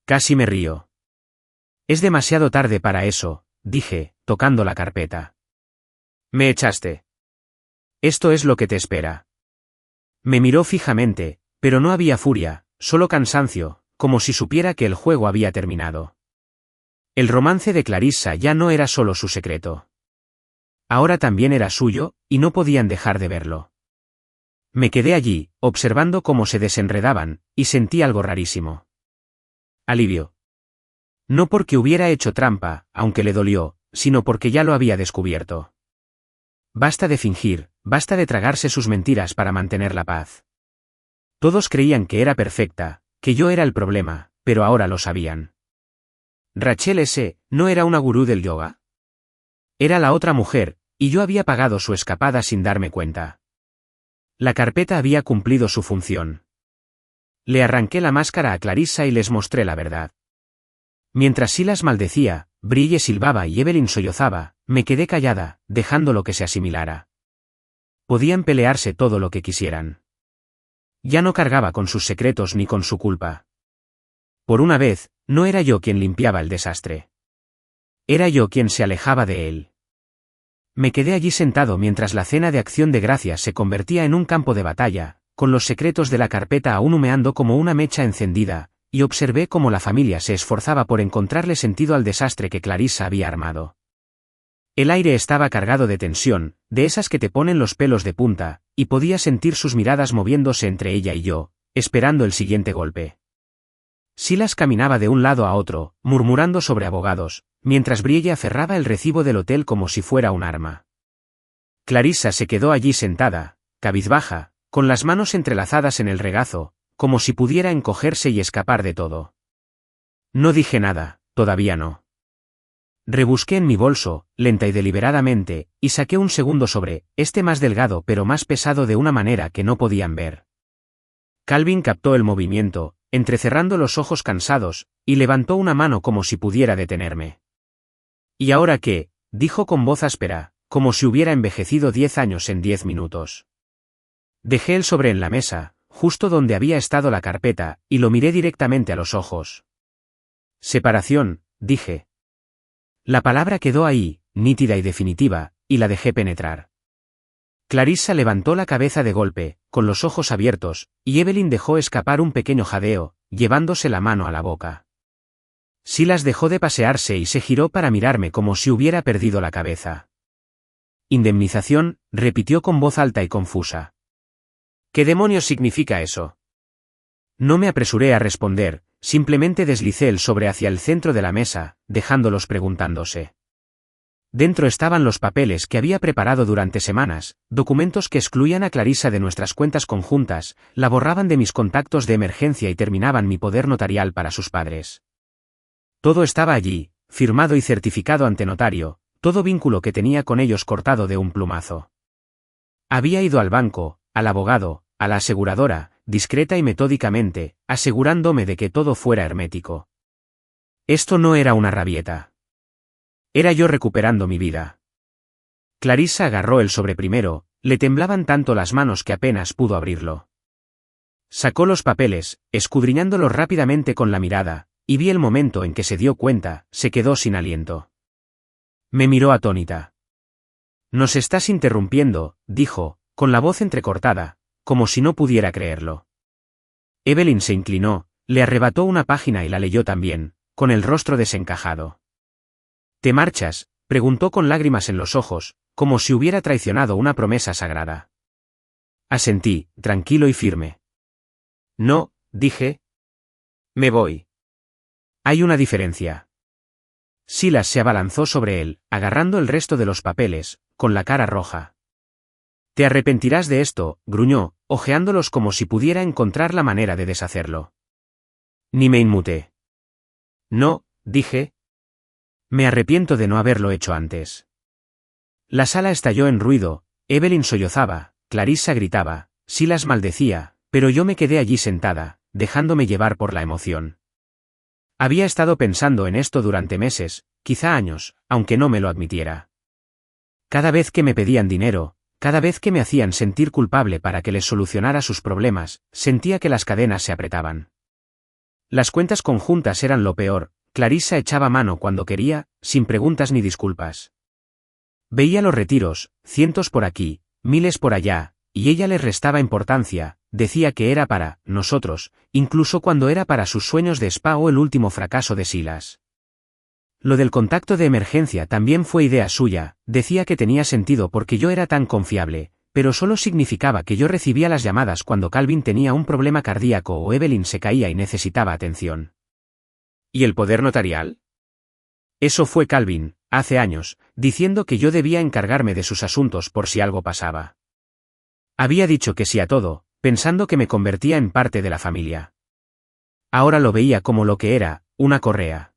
Casi me río. Es demasiado tarde para eso, dije, tocando la carpeta. Me echaste. Esto es lo que te espera. Me miró fijamente, pero no había furia, solo cansancio, como si supiera que el juego había terminado. El romance de Clarissa ya no era solo su secreto. Ahora también era suyo, y no podían dejar de verlo. Me quedé allí, observando cómo se desenredaban, y sentí algo rarísimo. Alivio. No porque hubiera hecho trampa, aunque le dolió, sino porque ya lo había descubierto. Basta de fingir, basta de tragarse sus mentiras para mantener la paz. Todos creían que era perfecta, que yo era el problema, pero ahora lo sabían. Rachel S. ¿no era una gurú del yoga? Era la otra mujer, y yo había pagado su escapada sin darme cuenta. La carpeta había cumplido su función. Le arranqué la máscara a Clarissa y les mostré la verdad. Mientras Silas maldecía, Brielle silbaba y Evelyn sollozaba, me quedé callada, dejándolo que se asimilara. Podían pelearse todo lo que quisieran. Ya no cargaba con sus secretos ni con su culpa. Por una vez, no era yo quien limpiaba el desastre. Era yo quien se alejaba de él. Me quedé allí sentado mientras la cena de acción de gracias se convertía en un campo de batalla, con los secretos de la carpeta aún humeando como una mecha encendida, y observé cómo la familia se esforzaba por encontrarle sentido al desastre que Clarissa había armado. El aire estaba cargado de tensión, de esas que te ponen los pelos de punta, y podía sentir sus miradas moviéndose entre ella y yo, esperando el siguiente golpe. Silas caminaba de un lado a otro, murmurando sobre abogados, mientras Brielle aferraba el recibo del hotel como si fuera un arma. Clarissa se quedó allí sentada, cabizbaja, con las manos entrelazadas en el regazo, como si pudiera encogerse y escapar de todo. No dije nada, todavía no. Rebusqué en mi bolso, lenta y deliberadamente, y saqué un segundo sobre, este más delgado pero más pesado de una manera que no podían ver. Calvin captó el movimiento, entrecerrando los ojos cansados, y levantó una mano como si pudiera detenerme. ¿Y ahora qué?, dijo con voz áspera, como si hubiera envejecido 10 años en 10 minutos. Dejé el sobre en la mesa, justo donde había estado la carpeta, y lo miré directamente a los ojos. Separación, dije. La palabra quedó ahí, nítida y definitiva, y la dejé penetrar. Clarissa levantó la cabeza de golpe, con los ojos abiertos, y Evelyn dejó escapar un pequeño jadeo, llevándose la mano a la boca. Silas dejó de pasearse y se giró para mirarme como si hubiera perdido la cabeza. Indemnización, repitió con voz alta y confusa. ¿Qué demonios significa eso? No me apresuré a responder, simplemente deslicé el sobre hacia el centro de la mesa, dejándolos preguntándose. Dentro estaban los papeles que había preparado durante semanas, documentos que excluían a Clarissa de nuestras cuentas conjuntas, la borraban de mis contactos de emergencia y terminaban mi poder notarial para sus padres. Todo estaba allí, firmado y certificado ante notario, todo vínculo que tenía con ellos cortado de un plumazo. Había ido al banco, al abogado, a la aseguradora, discreta y metódicamente, asegurándome de que todo fuera hermético. Esto no era una rabieta. Era yo recuperando mi vida. Clarissa agarró el sobre primero, le temblaban tanto las manos que apenas pudo abrirlo. Sacó los papeles, escudriñándolos rápidamente con la mirada, y vi el momento en que se dio cuenta, se quedó sin aliento. Me miró atónita. Nos estás interrumpiendo, dijo, con la voz entrecortada, como si no pudiera creerlo. Evelyn se inclinó, le arrebató una página y la leyó también, con el rostro desencajado. ¿Te marchas?, preguntó con lágrimas en los ojos, como si hubiera traicionado una promesa sagrada. Asentí, tranquilo y firme. No, dije. Me voy. Hay una diferencia. Silas se abalanzó sobre él, agarrando el resto de los papeles, con la cara roja. Te arrepentirás de esto, gruñó, hojeándolos como si pudiera encontrar la manera de deshacerlo. Ni me inmuté. No, dije. Me arrepiento de no haberlo hecho antes. La sala estalló en ruido, Evelyn sollozaba, Clarissa gritaba, Silas maldecía, pero yo me quedé allí sentada, dejándome llevar por la emoción. Había estado pensando en esto durante meses, quizá años, aunque no me lo admitiera. Cada vez que me pedían dinero, cada vez que me hacían sentir culpable para que les solucionara sus problemas, sentía que las cadenas se apretaban. Las cuentas conjuntas eran lo peor, Clarissa echaba mano cuando quería, sin preguntas ni disculpas. Veía los retiros, cientos por aquí, miles por allá, y ella les restaba importancia, decía que era para nosotros, incluso cuando era para sus sueños de spa o el último fracaso de Silas. Lo del contacto de emergencia también fue idea suya, decía que tenía sentido porque yo era tan confiable, pero solo significaba que yo recibía las llamadas cuando Calvin tenía un problema cardíaco o Evelyn se caía y necesitaba atención. ¿Y el poder notarial? Eso fue Calvin, hace años, diciendo que yo debía encargarme de sus asuntos por si algo pasaba. Había dicho que sí a todo, pensando que me convertía en parte de la familia. Ahora lo veía como lo que era, una correa.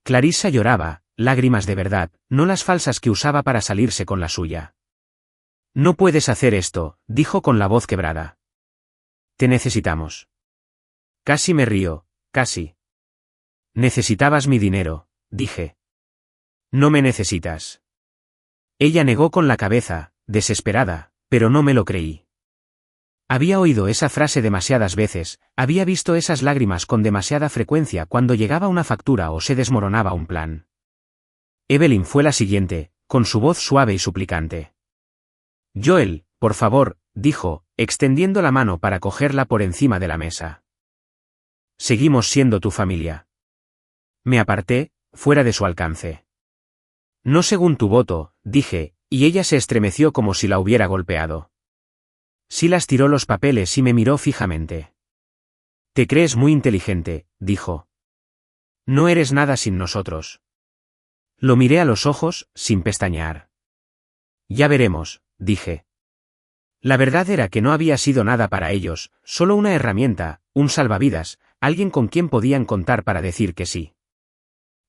Clarissa lloraba, lágrimas de verdad, no las falsas que usaba para salirse con la suya. No puedes hacer esto, dijo con la voz quebrada. Te necesitamos. Casi me río, casi. Necesitabas mi dinero, dije. No me necesitas. Ella negó con la cabeza, desesperada, pero no me lo creí. Había oído esa frase demasiadas veces, había visto esas lágrimas con demasiada frecuencia cuando llegaba una factura o se desmoronaba un plan. Evelyn fue la siguiente, con su voz suave y suplicante. Joel, por favor, dijo, extendiendo la mano para cogerla por encima de la mesa. Seguimos siendo tu familia. Me aparté, fuera de su alcance. No según tu voto, dije, y ella se estremeció como si la hubiera golpeado. Silas tiró los papeles y me miró fijamente. Te crees muy inteligente, dijo. No eres nada sin nosotros. Lo miré a los ojos, sin pestañear. Ya veremos, dije. La verdad era que no había sido nada para ellos, solo una herramienta, un salvavidas, alguien con quien podían contar para decir que sí.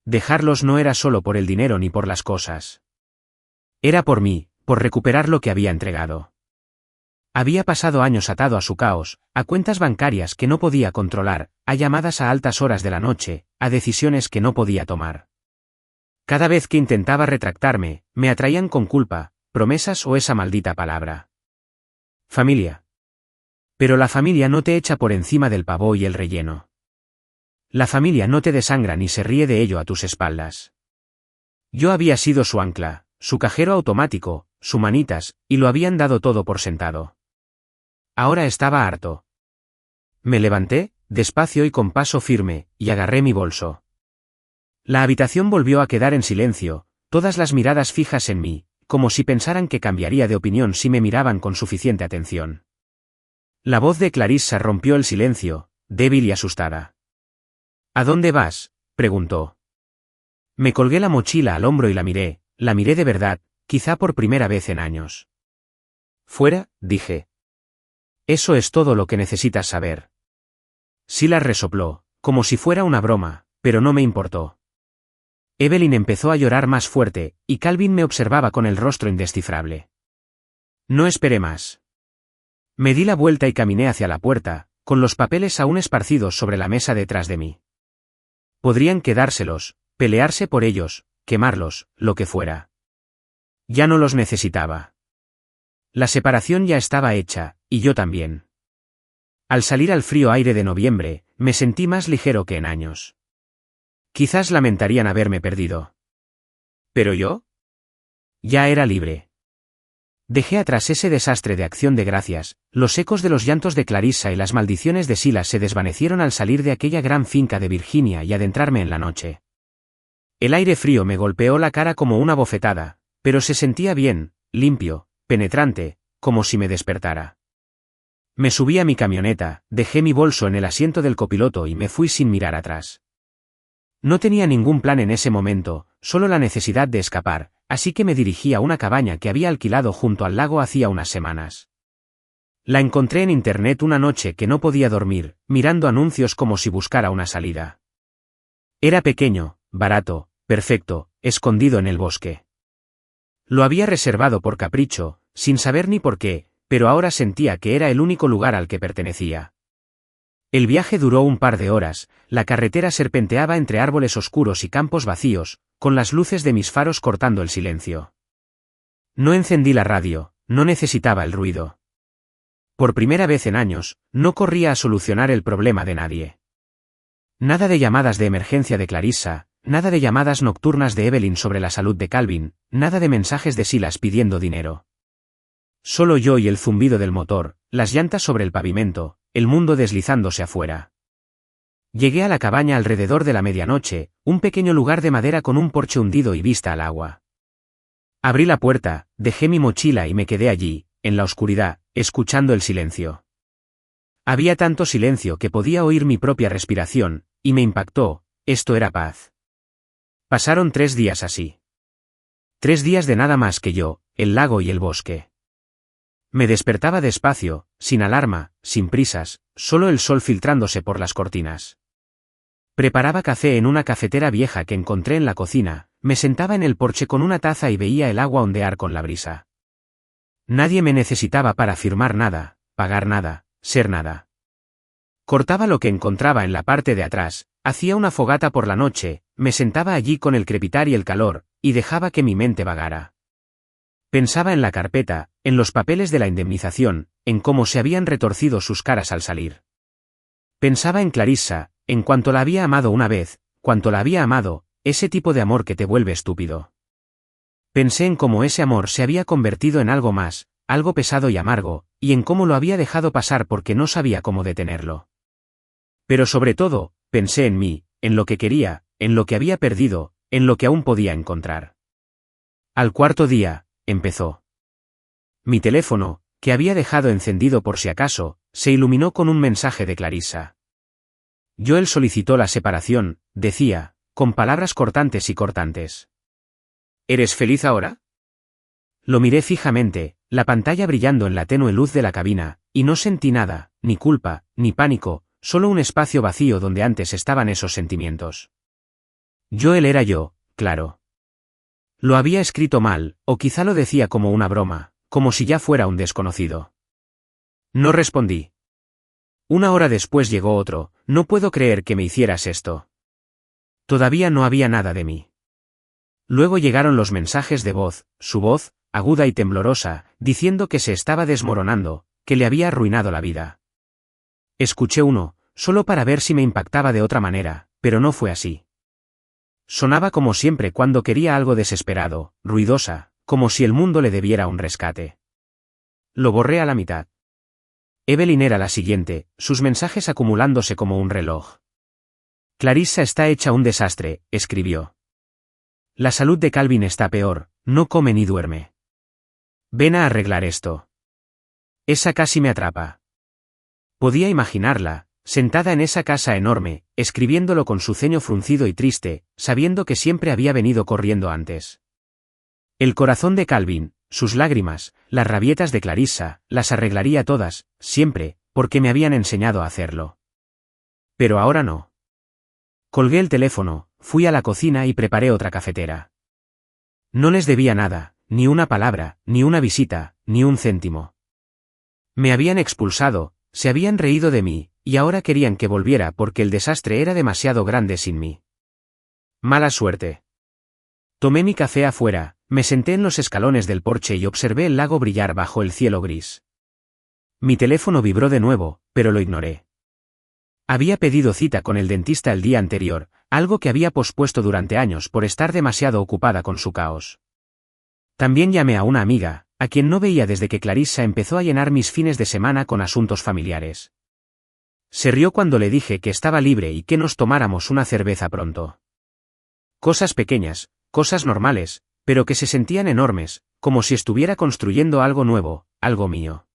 Dejarlos no era solo por el dinero ni por las cosas. Era por mí, por recuperar lo que había entregado. Había pasado años atado a su caos, a cuentas bancarias que no podía controlar, a llamadas a altas horas de la noche, a decisiones que no podía tomar. Cada vez que intentaba retractarme, me atraían con culpa, promesas o esa maldita palabra. Familia. Pero la familia no te echa por encima del pavó y el relleno. La familia no te desangra ni se ríe de ello a tus espaldas. Yo había sido su ancla, su cajero automático, su manitas, y lo habían dado todo por sentado. Ahora estaba harto. Me levanté, despacio y con paso firme, y agarré mi bolso. La habitación volvió a quedar en silencio, todas las miradas fijas en mí, como si pensaran que cambiaría de opinión si me miraban con suficiente atención. La voz de Clarissa rompió el silencio, débil y asustada. ¿A dónde vas?, preguntó. Me colgué la mochila al hombro y la miré de verdad, quizá por primera vez en años. Fuera, dije. Eso es todo lo que necesitas saber. Silas resopló, como si fuera una broma, pero no me importó. Evelyn empezó a llorar más fuerte, y Calvin me observaba con el rostro indescifrable. No esperé más. Me di la vuelta y caminé hacia la puerta, con los papeles aún esparcidos sobre la mesa detrás de mí. Podrían quedárselos, pelearse por ellos, quemarlos, lo que fuera. Ya no los necesitaba. La separación ya estaba hecha, y yo también. Al salir al frío aire de noviembre, me sentí más ligero que en años. Quizás lamentarían haberme perdido. ¿Pero yo? Ya era libre. Dejé atrás ese desastre de Acción de Gracias, los ecos de los llantos de Clarissa y las maldiciones de Silas se desvanecieron al salir de aquella gran finca de Virginia y adentrarme en la noche. El aire frío me golpeó la cara como una bofetada, pero se sentía bien, limpio, penetrante, como si me despertara. Me subí a mi camioneta, dejé mi bolso en el asiento del copiloto y me fui sin mirar atrás. No tenía ningún plan en ese momento, solo la necesidad de escapar, así que me dirigí a una cabaña que había alquilado junto al lago hacía unas semanas. La encontré en internet una noche que no podía dormir, mirando anuncios como si buscara una salida. Era pequeño, barato, perfecto, escondido en el bosque. Lo había reservado por capricho, sin saber ni por qué, pero ahora sentía que era el único lugar al que pertenecía. El viaje duró un par de horas, la carretera serpenteaba entre árboles oscuros y campos vacíos, con las luces de mis faros cortando el silencio. No encendí la radio, no necesitaba el ruido. Por primera vez en años, no corría a solucionar el problema de nadie. Nada de llamadas de emergencia de Clarissa, nada de llamadas nocturnas de Evelyn sobre la salud de Calvin, nada de mensajes de Silas pidiendo dinero. Solo yo y el zumbido del motor, las llantas sobre el pavimento, el mundo deslizándose afuera. Llegué a la cabaña alrededor de la medianoche, un pequeño lugar de madera con un porche hundido y vista al agua. Abrí la puerta, dejé mi mochila y me quedé allí, en la oscuridad, escuchando el silencio. Había tanto silencio que podía oír mi propia respiración, y me impactó, esto era paz. Pasaron 3 días así. 3 días de nada más que yo, el lago y el bosque. Me despertaba despacio, sin alarma, sin prisas, solo el sol filtrándose por las cortinas. Preparaba café en una cafetera vieja que encontré en la cocina, me sentaba en el porche con una taza y veía el agua ondear con la brisa. Nadie me necesitaba para firmar nada, pagar nada, ser nada. Cortaba lo que encontraba en la parte de atrás, hacía una fogata por la noche, me sentaba allí con el crepitar y el calor, y dejaba que mi mente vagara. Pensaba en la carpeta, en los papeles de la indemnización, en cómo se habían retorcido sus caras al salir. Pensaba en Clarissa, en cuanto la había amado una vez, cuanto la había amado, ese tipo de amor que te vuelve estúpido. Pensé en cómo ese amor se había convertido en algo más, algo pesado y amargo, y en cómo lo había dejado pasar porque no sabía cómo detenerlo. Pero sobre todo, pensé en mí, en lo que quería, en lo que había perdido, en lo que aún podía encontrar. Al 4.º día, empezó. Mi teléfono, que había dejado encendido por si acaso, se iluminó con un mensaje de Clarissa. Joel solicitó la separación, decía, con palabras cortantes y cortantes. ¿Eres feliz ahora? Lo miré fijamente, la pantalla brillando en la tenue luz de la cabina, y no sentí nada, ni culpa, ni pánico, solo un espacio vacío donde antes estaban esos sentimientos. Joel era yo, claro. Lo había escrito mal, o quizá lo decía como una broma, como si ya fuera un desconocido. No respondí. Una hora después llegó otro: no puedo creer que me hicieras esto. Todavía no había nada de mí. Luego llegaron los mensajes de voz, su voz, aguda y temblorosa, diciendo que se estaba desmoronando, que le había arruinado la vida. Escuché uno, solo para ver si me impactaba de otra manera, pero no fue así. Sonaba como siempre cuando quería algo desesperado, ruidosa, como si el mundo le debiera un rescate. Lo borré a la mitad. Evelyn era la siguiente, sus mensajes acumulándose como un reloj. Clarissa está hecha un desastre, escribió. La salud de Calvin está peor, no come ni duerme. Ven a arreglar esto. Esa casi me atrapa. Podía imaginarla, sentada en esa casa enorme, escribiéndolo con su ceño fruncido y triste, sabiendo que siempre había venido corriendo antes. El corazón de Calvin, sus lágrimas, las rabietas de Clarissa, las arreglaría todas, siempre, porque me habían enseñado a hacerlo. Pero ahora no. Colgué el teléfono, fui a la cocina y preparé otra cafetera. No les debía nada, ni una palabra, ni una visita, ni un céntimo. Me habían expulsado, se habían reído de mí, y ahora querían que volviera porque el desastre era demasiado grande sin mí. Mala suerte. Tomé mi café afuera, me senté en los escalones del porche y observé el lago brillar bajo el cielo gris. Mi teléfono vibró de nuevo, pero lo ignoré. Había pedido cita con el dentista el día anterior, algo que había pospuesto durante años por estar demasiado ocupada con su caos. También llamé a una amiga, a quien no veía desde que Clarissa empezó a llenar mis fines de semana con asuntos familiares. Se rió cuando le dije que estaba libre y que nos tomáramos una cerveza pronto. Cosas pequeñas, cosas normales, pero que se sentían enormes, como si estuviera construyendo algo nuevo, algo mío.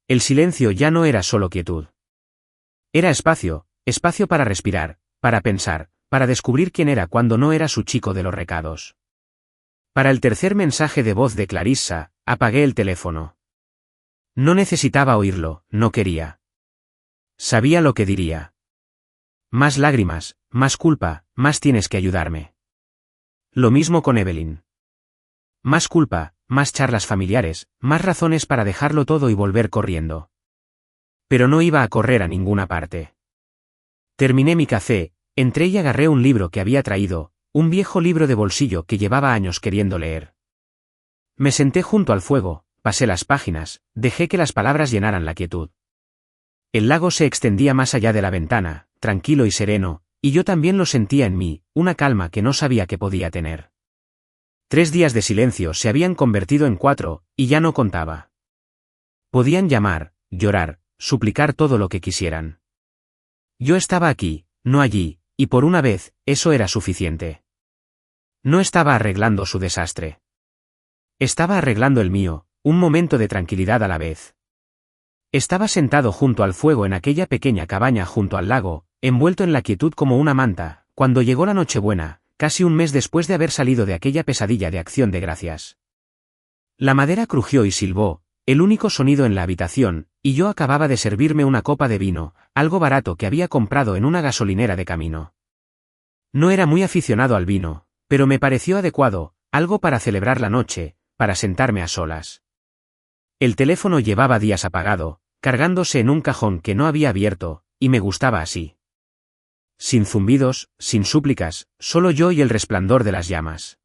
El silencio ya no era solo quietud. Era espacio, espacio para respirar, para pensar, para descubrir quién era cuando no era su chico de los recados. Para el tercer mensaje de voz de Clarissa, apagué el teléfono. No necesitaba oírlo, no quería. Sabía lo que diría. Más lágrimas, más culpa, más tienes que ayudarme. Lo mismo con Evelyn. Más culpa, más charlas familiares, más razones para dejarlo todo y volver corriendo. Pero no iba a correr a ninguna parte. Terminé mi café, entré y agarré un libro que había traído, un viejo libro de bolsillo que llevaba años queriendo leer. Me senté junto al fuego, pasé las páginas, dejé que las palabras llenaran la quietud. El lago se extendía más allá de la ventana, tranquilo y sereno, y yo también lo sentía en mí, una calma que no sabía que podía tener. 3 días de silencio se habían convertido en 4, y ya no contaba. Podían llamar, llorar, suplicar todo lo que quisieran. Yo estaba aquí, no allí, y por una vez, eso era suficiente. No estaba arreglando su desastre. Estaba arreglando el mío, un momento de tranquilidad a la vez. Estaba sentado junto al fuego en aquella pequeña cabaña junto al lago, envuelto en la quietud como una manta, cuando llegó la Nochebuena, casi un mes después de haber salido de aquella pesadilla de Acción de Gracias. La madera crujió y silbó, el único sonido en la habitación, y yo acababa de servirme una copa de vino, algo barato que había comprado en una gasolinera de camino. No era muy aficionado al vino, pero me pareció adecuado, algo para celebrar la noche, para sentarme a solas. El teléfono llevaba días apagado, cargándose en un cajón que no había abierto, y me gustaba así. Sin zumbidos, sin súplicas, solo yo y el resplandor de las llamas.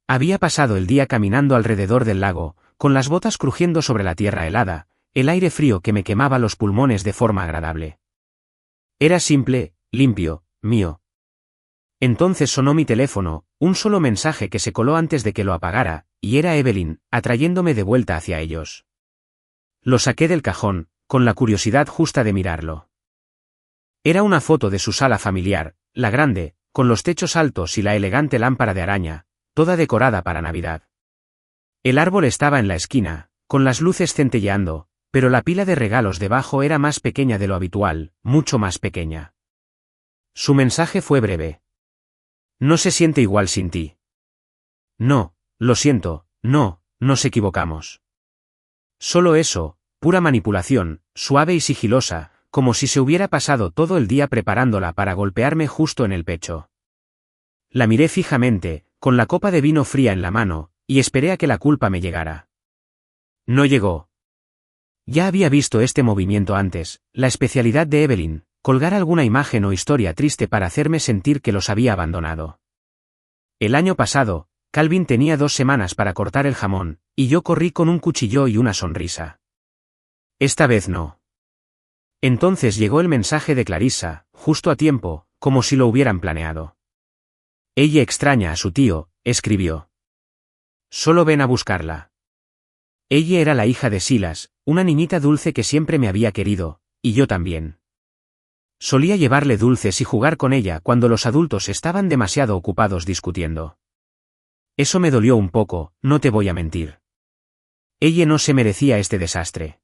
Había pasado el día caminando alrededor del lago, con las botas crujiendo sobre la tierra helada, el aire frío que me quemaba los pulmones de forma agradable. Era simple, limpio, mío. Entonces sonó mi teléfono, un solo mensaje que se coló antes de que lo apagara, y era Evelyn, atrayéndome de vuelta hacia ellos. Lo saqué del cajón, con la curiosidad justa de mirarlo. Era una foto de su sala familiar, la grande, con los techos altos y la elegante lámpara de araña, toda decorada para Navidad. El árbol estaba en la esquina, con las luces centelleando, pero la pila de regalos debajo era más pequeña de lo habitual, mucho más pequeña. Su mensaje fue breve. No se siente igual sin ti. No, lo siento, no, nos equivocamos. Solo eso, pura manipulación, suave y sigilosa, como si se hubiera pasado todo el día preparándola para golpearme justo en el pecho. La miré fijamente, con la copa de vino fría en la mano, y esperé a que la culpa me llegara. No llegó. Ya había visto este movimiento antes, la especialidad de Evelyn, colgar alguna imagen o historia triste para hacerme sentir que los había abandonado. El año pasado, Calvin tenía 2 semanas para cortar el jamón, y yo corrí con un cuchillo y una sonrisa. Esta vez no. Entonces llegó el mensaje de Clarissa, justo a tiempo, como si lo hubieran planeado. Ella extraña a su tío, escribió. Solo ven a buscarla. Ella era la hija de Silas, una niñita dulce que siempre me había querido, y yo también. Solía llevarle dulces y jugar con ella cuando los adultos estaban demasiado ocupados discutiendo. Eso me dolió un poco, no te voy a mentir. Ella no se merecía este desastre.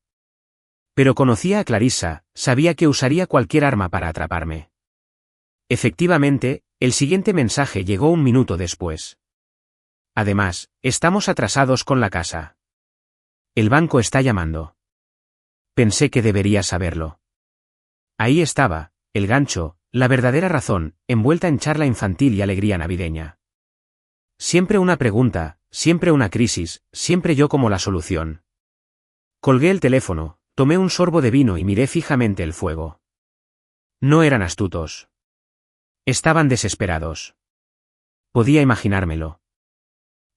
Pero conocía a Clarissa, sabía que usaría cualquier arma para atraparme. Efectivamente, el siguiente mensaje llegó 1 minuto después. Además, estamos atrasados con la casa. El banco está llamando. Pensé que debería saberlo. Ahí estaba, el gancho, la verdadera razón, envuelta en charla infantil y alegría navideña. Siempre una pregunta, siempre una crisis, siempre yo como la solución. Colgué el teléfono, tomé un sorbo de vino y miré fijamente el fuego. No eran astutos. Estaban desesperados. Podía imaginármelo.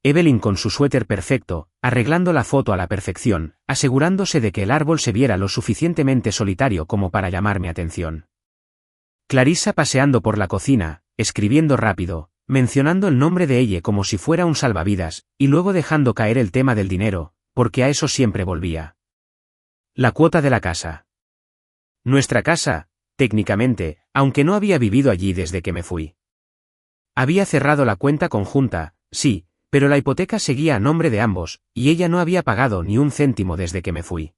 Evelyn con su suéter perfecto, arreglando la foto a la perfección, asegurándose de que el árbol se viera lo suficientemente solitario como para llamar mi atención. Clarissa paseando por la cocina, escribiendo rápido, mencionando el nombre de ella como si fuera un salvavidas, y luego dejando caer el tema del dinero, porque a eso siempre volvía. La cuota de la casa. Nuestra casa, técnicamente, aunque no había vivido allí desde que me fui. Había cerrado la cuenta conjunta, sí, pero la hipoteca seguía a nombre de ambos, y ella no había pagado ni un céntimo desde que me fui.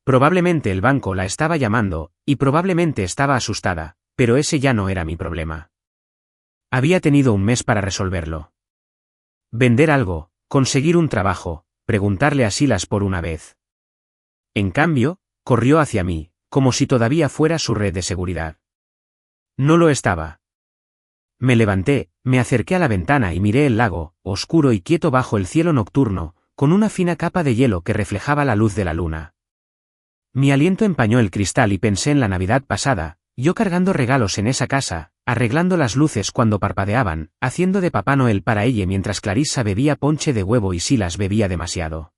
Probablemente el banco la estaba llamando, y probablemente estaba asustada, pero ese ya no era mi problema. Había tenido 1 mes para resolverlo. Vender algo, conseguir un trabajo, preguntarle a Silas por una vez. En cambio, corrió hacia mí, como si todavía fuera su red de seguridad. No lo estaba. Me levanté, me acerqué a la ventana y miré el lago, oscuro y quieto bajo el cielo nocturno, con una fina capa de hielo que reflejaba la luz de la luna. Mi aliento empañó el cristal y pensé en la Navidad pasada, yo cargando regalos en esa casa, arreglando las luces cuando parpadeaban, haciendo de Papá Noel para ella mientras Clarissa bebía ponche de huevo y Silas bebía demasiado.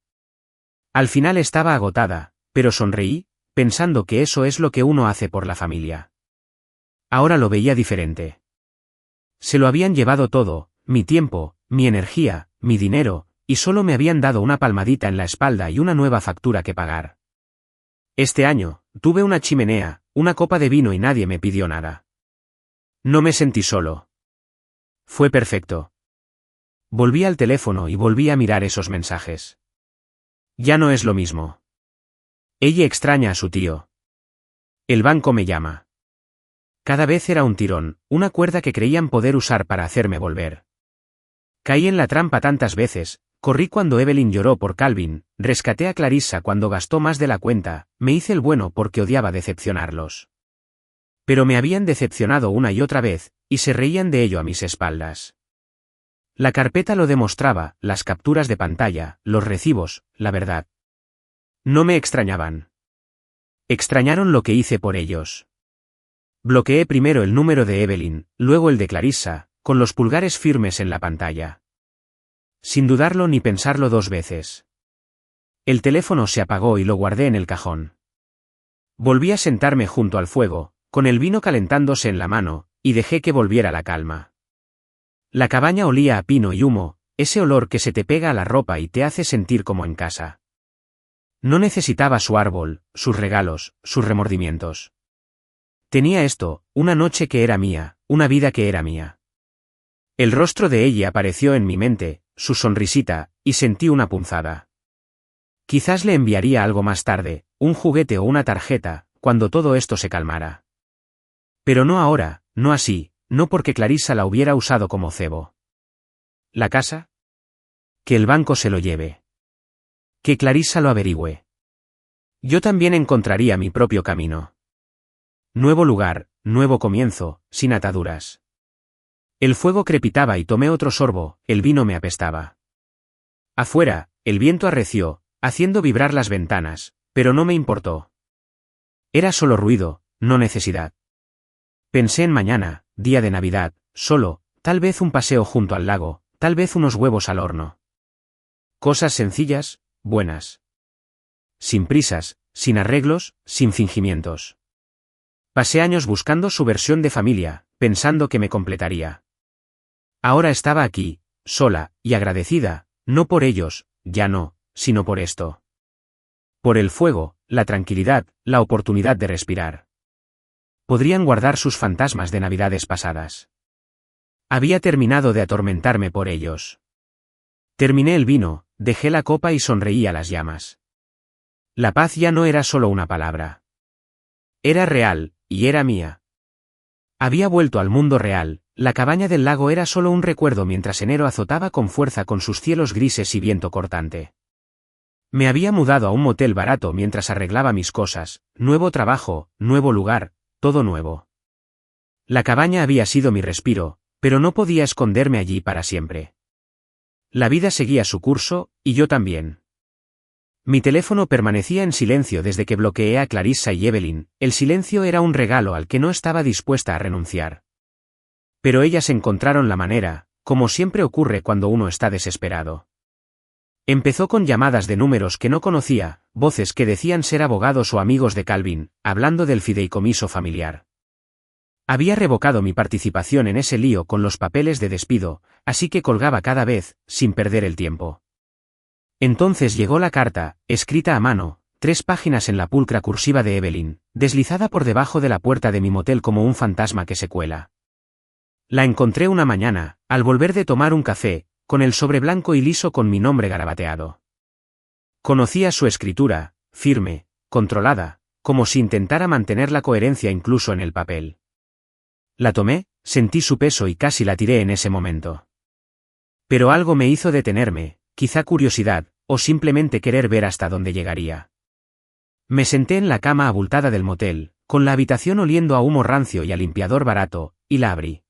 Al final estaba agotada, pero sonreí, pensando que eso es lo que uno hace por la familia. Ahora lo veía diferente. Se lo habían llevado todo, mi tiempo, mi energía, mi dinero, y solo me habían dado una palmadita en la espalda y una nueva factura que pagar. Este año, tuve una chimenea, una copa de vino y nadie me pidió nada. No me sentí solo. Fue perfecto. Volví al teléfono y volví a mirar esos mensajes. Ya no es lo mismo. Ella extraña a su tío. El banco me llama. Cada vez era un tirón, una cuerda que creían poder usar para hacerme volver. Caí en la trampa tantas veces, corrí cuando Evelyn lloró por Calvin, rescaté a Clarissa cuando gastó más de la cuenta, me hice el bueno porque odiaba decepcionarlos. Pero me habían decepcionado una y otra vez, y se reían de ello a mis espaldas. La carpeta lo demostraba, las capturas de pantalla, los recibos, la verdad. No me extrañaban. Extrañaron lo que hice por ellos. Bloqueé primero el número de Evelyn, luego el de Clarissa, con los pulgares firmes en la pantalla. Sin dudarlo ni pensarlo 2 veces. El teléfono se apagó y lo guardé en el cajón. Volví a sentarme junto al fuego, con el vino calentándose en la mano, y dejé que volviera la calma. La cabaña olía a pino y humo, ese olor que se te pega a la ropa y te hace sentir como en casa. No necesitaba su árbol, sus regalos, sus remordimientos. Tenía esto, una noche que era mía, una vida que era mía. El rostro de ella apareció en mi mente, su sonrisita, y sentí una punzada. Quizás le enviaría algo más tarde, un juguete o una tarjeta, cuando todo esto se calmara. Pero no ahora, no así, no porque Clarissa la hubiera usado como cebo. ¿La casa? Que el banco se lo lleve. Que Clarissa lo averigüe. Yo también encontraría mi propio camino. Nuevo lugar, nuevo comienzo, sin ataduras. El fuego crepitaba y tomé otro sorbo, el vino me apestaba. Afuera, el viento arreció, haciendo vibrar las ventanas, pero no me importó. Era solo ruido, no necesidad. Pensé en mañana, día de Navidad, solo, tal vez un paseo junto al lago, tal vez unos huevos al horno. Cosas sencillas, buenas. Sin prisas, sin arreglos, sin fingimientos. Pasé años buscando su versión de familia, pensando que me completaría. Ahora estaba aquí, sola, y agradecida, no por ellos, ya no, sino por esto. Por el fuego, la tranquilidad, la oportunidad de respirar. Podrían guardar sus fantasmas de navidades pasadas. Había terminado de atormentarme por ellos. Terminé el vino, dejé la copa y sonreí a las llamas. La paz ya no era solo una palabra. Era real, y era mía. Había vuelto al mundo real, la cabaña del lago era solo un recuerdo mientras enero azotaba con fuerza con sus cielos grises y viento cortante. Me había mudado a un motel barato mientras arreglaba mis cosas, nuevo trabajo, nuevo lugar, todo nuevo. La cabaña había sido mi respiro, pero no podía esconderme allí para siempre. La vida seguía su curso, y yo también. Mi teléfono permanecía en silencio desde que bloqueé a Clarissa y Evelyn, el silencio era un regalo al que no estaba dispuesta a renunciar. Pero ellas encontraron la manera, como siempre ocurre cuando uno está desesperado. Empezó con llamadas de números que no conocía, voces que decían ser abogados o amigos de Calvin, hablando del fideicomiso familiar. Había revocado mi participación en ese lío con los papeles de despido, así que colgaba cada vez, sin perder el tiempo. Entonces llegó la carta, escrita a mano, 3 páginas en la pulcra cursiva de Evelyn, deslizada por debajo de la puerta de mi motel como un fantasma que se cuela. La encontré una mañana, al volver de tomar un café, con el sobre blanco y liso con mi nombre garabateado. Conocía su escritura, firme, controlada, como si intentara mantener la coherencia incluso en el papel. La tomé, sentí su peso y casi la tiré en ese momento. Pero algo me hizo detenerme, quizá curiosidad, o simplemente querer ver hasta dónde llegaría. Me senté en la cama abultada del motel, con la habitación oliendo a humo rancio y a limpiador barato, y la abrí.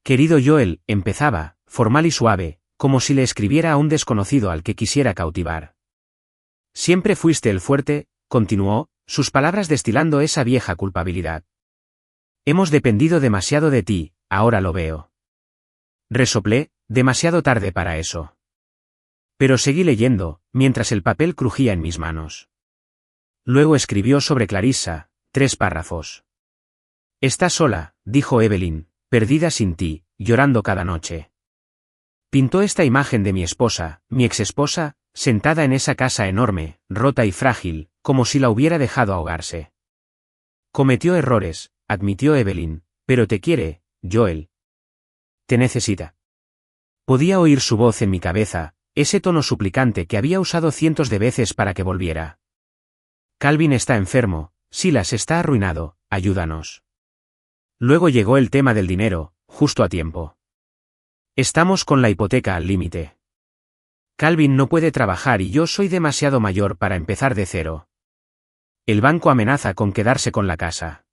Querido Joel, empezaba, formal y suave, como si le escribiera a un desconocido al que quisiera cautivar. Siempre fuiste el fuerte, continuó, sus palabras destilando esa vieja culpabilidad. Hemos dependido demasiado de ti, ahora lo veo. Resoplé, demasiado tarde para eso. Pero seguí leyendo, mientras el papel crujía en mis manos. Luego escribió sobre Clarissa, 3 párrafos. Estás sola, dijo Evelyn, perdida sin ti, llorando cada noche. Pintó esta imagen de mi esposa, mi exesposa, sentada en esa casa enorme, rota y frágil, como si la hubiera dejado ahogarse. Cometió errores, admitió Evelyn, pero te quiere, Joel. Te necesita. Podía oír su voz en mi cabeza, ese tono suplicante que había usado cientos de veces para que volviera. Calvin está enfermo, Silas está arruinado, ayúdanos. Luego llegó el tema del dinero, justo a tiempo. Estamos con la hipoteca al límite. Calvin no puede trabajar y yo soy demasiado mayor para empezar de cero. El banco amenaza con quedarse con la casa.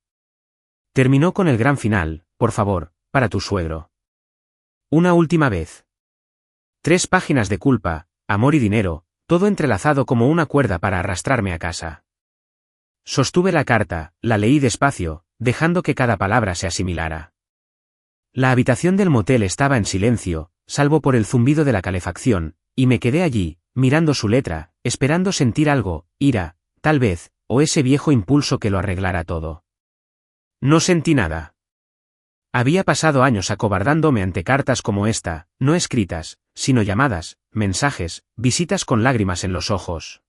Terminó con el gran final, por favor, para tu suegro. Una última vez. 3 páginas de culpa, amor y dinero, todo entrelazado como una cuerda para arrastrarme a casa. Sostuve la carta, la leí despacio, dejando que cada palabra se asimilara. La habitación del motel estaba en silencio, salvo por el zumbido de la calefacción, y me quedé allí, mirando su letra, esperando sentir algo, ira, tal vez, o ese viejo impulso que lo arreglara todo. No sentí nada. Había pasado años acobardándome ante cartas como esta, no escritas, sino llamadas, mensajes, visitas con lágrimas en los ojos.